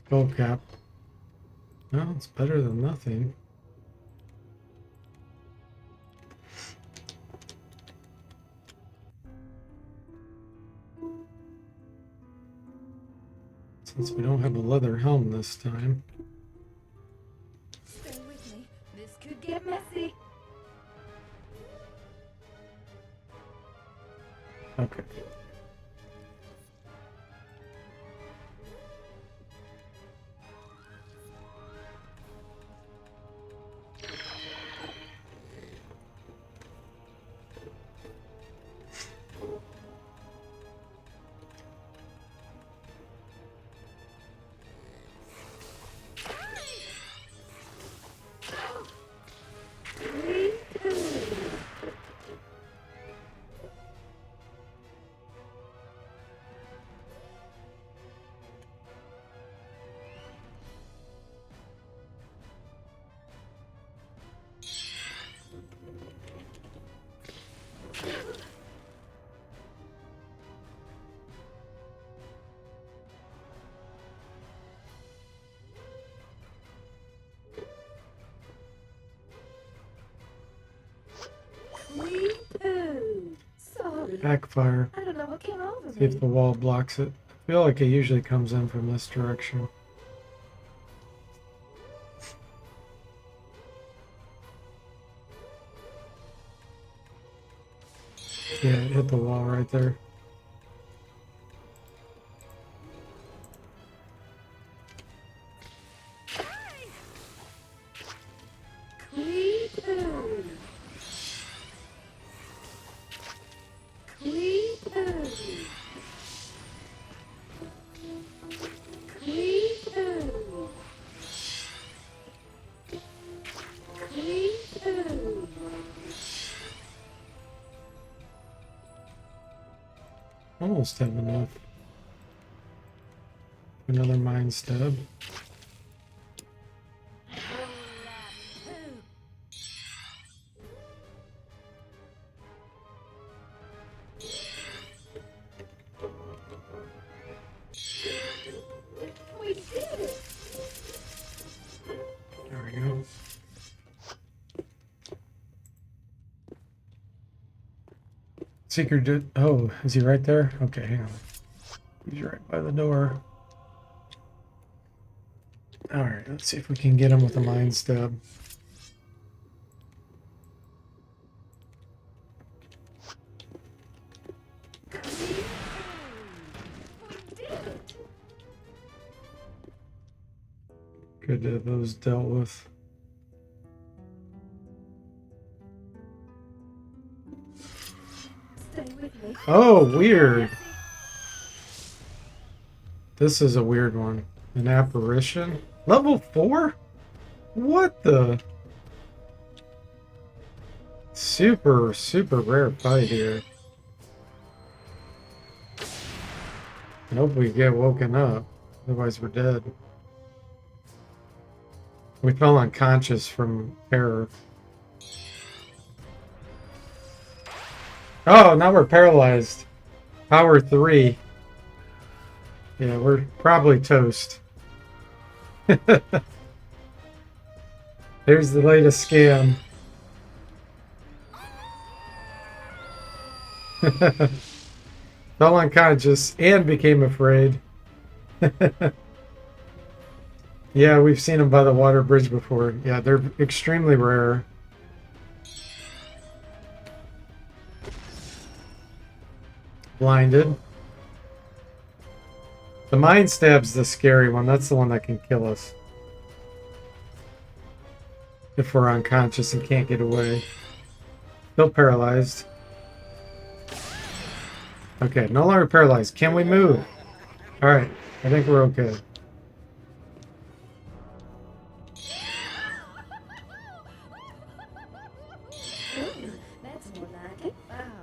Skull cap. Well, it's better than nothing. Since we don't have a leather helm this time. Stay with me. This could get messy. Okay. Poo. Sorry. Backfire. I don't know what came over See if me. the wall blocks it. I feel like it usually comes in from this direction. Yeah, it hit the wall right there. Poo. Poo. Poo. Poo. Almost have enough. Another mind stab. We did it. There we go. Seeker did. Oh, is he right there? Okay, hang on. He's right by the door. Alright, let's see if we can get him with a mind stab. Good to have those dealt with. Stay with me. Oh, weird. This is a weird one. An apparition? Level 4? What the? Super, super rare fight here. I hope we get woken up. Otherwise we're dead. We fell unconscious from terror. Oh, now we're paralyzed. Power 3. Yeah, we're probably toast. There's the latest scam. Fell unconscious and became afraid. Yeah, we've seen them by the water bridge before. Yeah, they're extremely rare. Blinded. The mind stab's the scary one. That's the one that can kill us. If we're unconscious and can't get away. Still paralyzed. Okay, no longer paralyzed. Can we move? Alright, I think we're okay. That's more like it. Wow.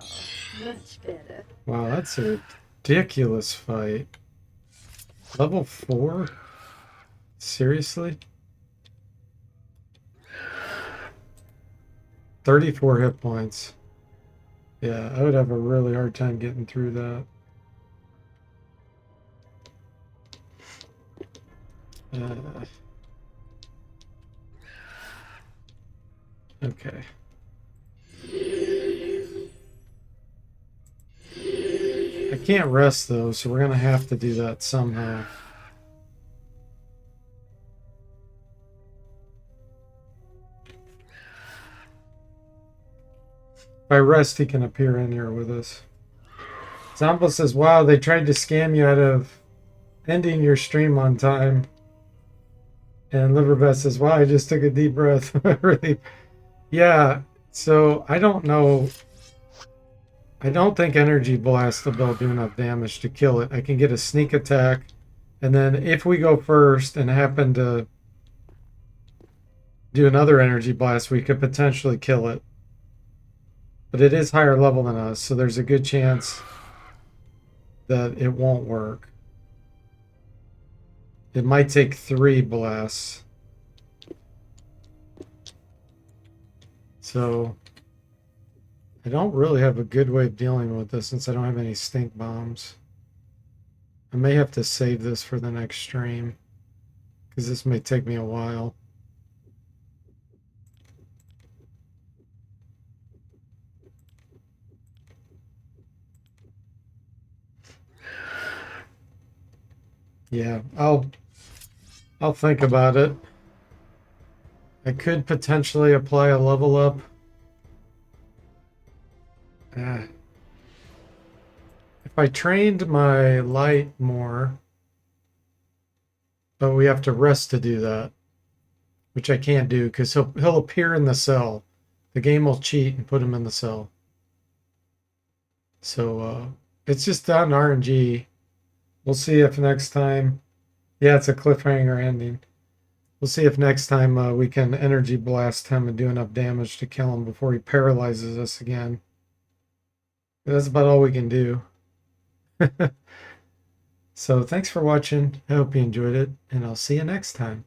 Much better. Wow, that's a ridiculous fight. Level 4? Seriously? 34 hit points. Yeah, I would have a really hard time getting through that. Okay. I can't rest though, so we're gonna have to do that somehow. If I rest, he can appear in here with us. Zombo says, wow, they tried to scam you out of ending your stream on time. And Liverbeth says, wow, I just took a deep breath. Really? Yeah, so I don't know. I don't think Energy Blast will do enough damage to kill it. I can get a sneak attack. And then if we go first and happen to do another Energy Blast, we could potentially kill it. But it is higher level than us, so there's a good chance that it won't work. It might take 3 blasts. So I don't really have a good way of dealing with this since I don't have any stink bombs. I may have to save this for the next stream because this may take me a while. Yeah, I'll think about it. I could potentially apply a level up. Ah, if I trained my light more, but we have to rest to do that, which I can't do because he'll appear in the cell. The game will cheat and put him in the cell. So it's just on RNG. We'll see if next time. Yeah, it's a cliffhanger ending. We'll see if next time we can energy blast him and do enough damage to kill him before he paralyzes us again. That's about all we can do. So thanks for watching. I hope you enjoyed it, and I'll see you next time.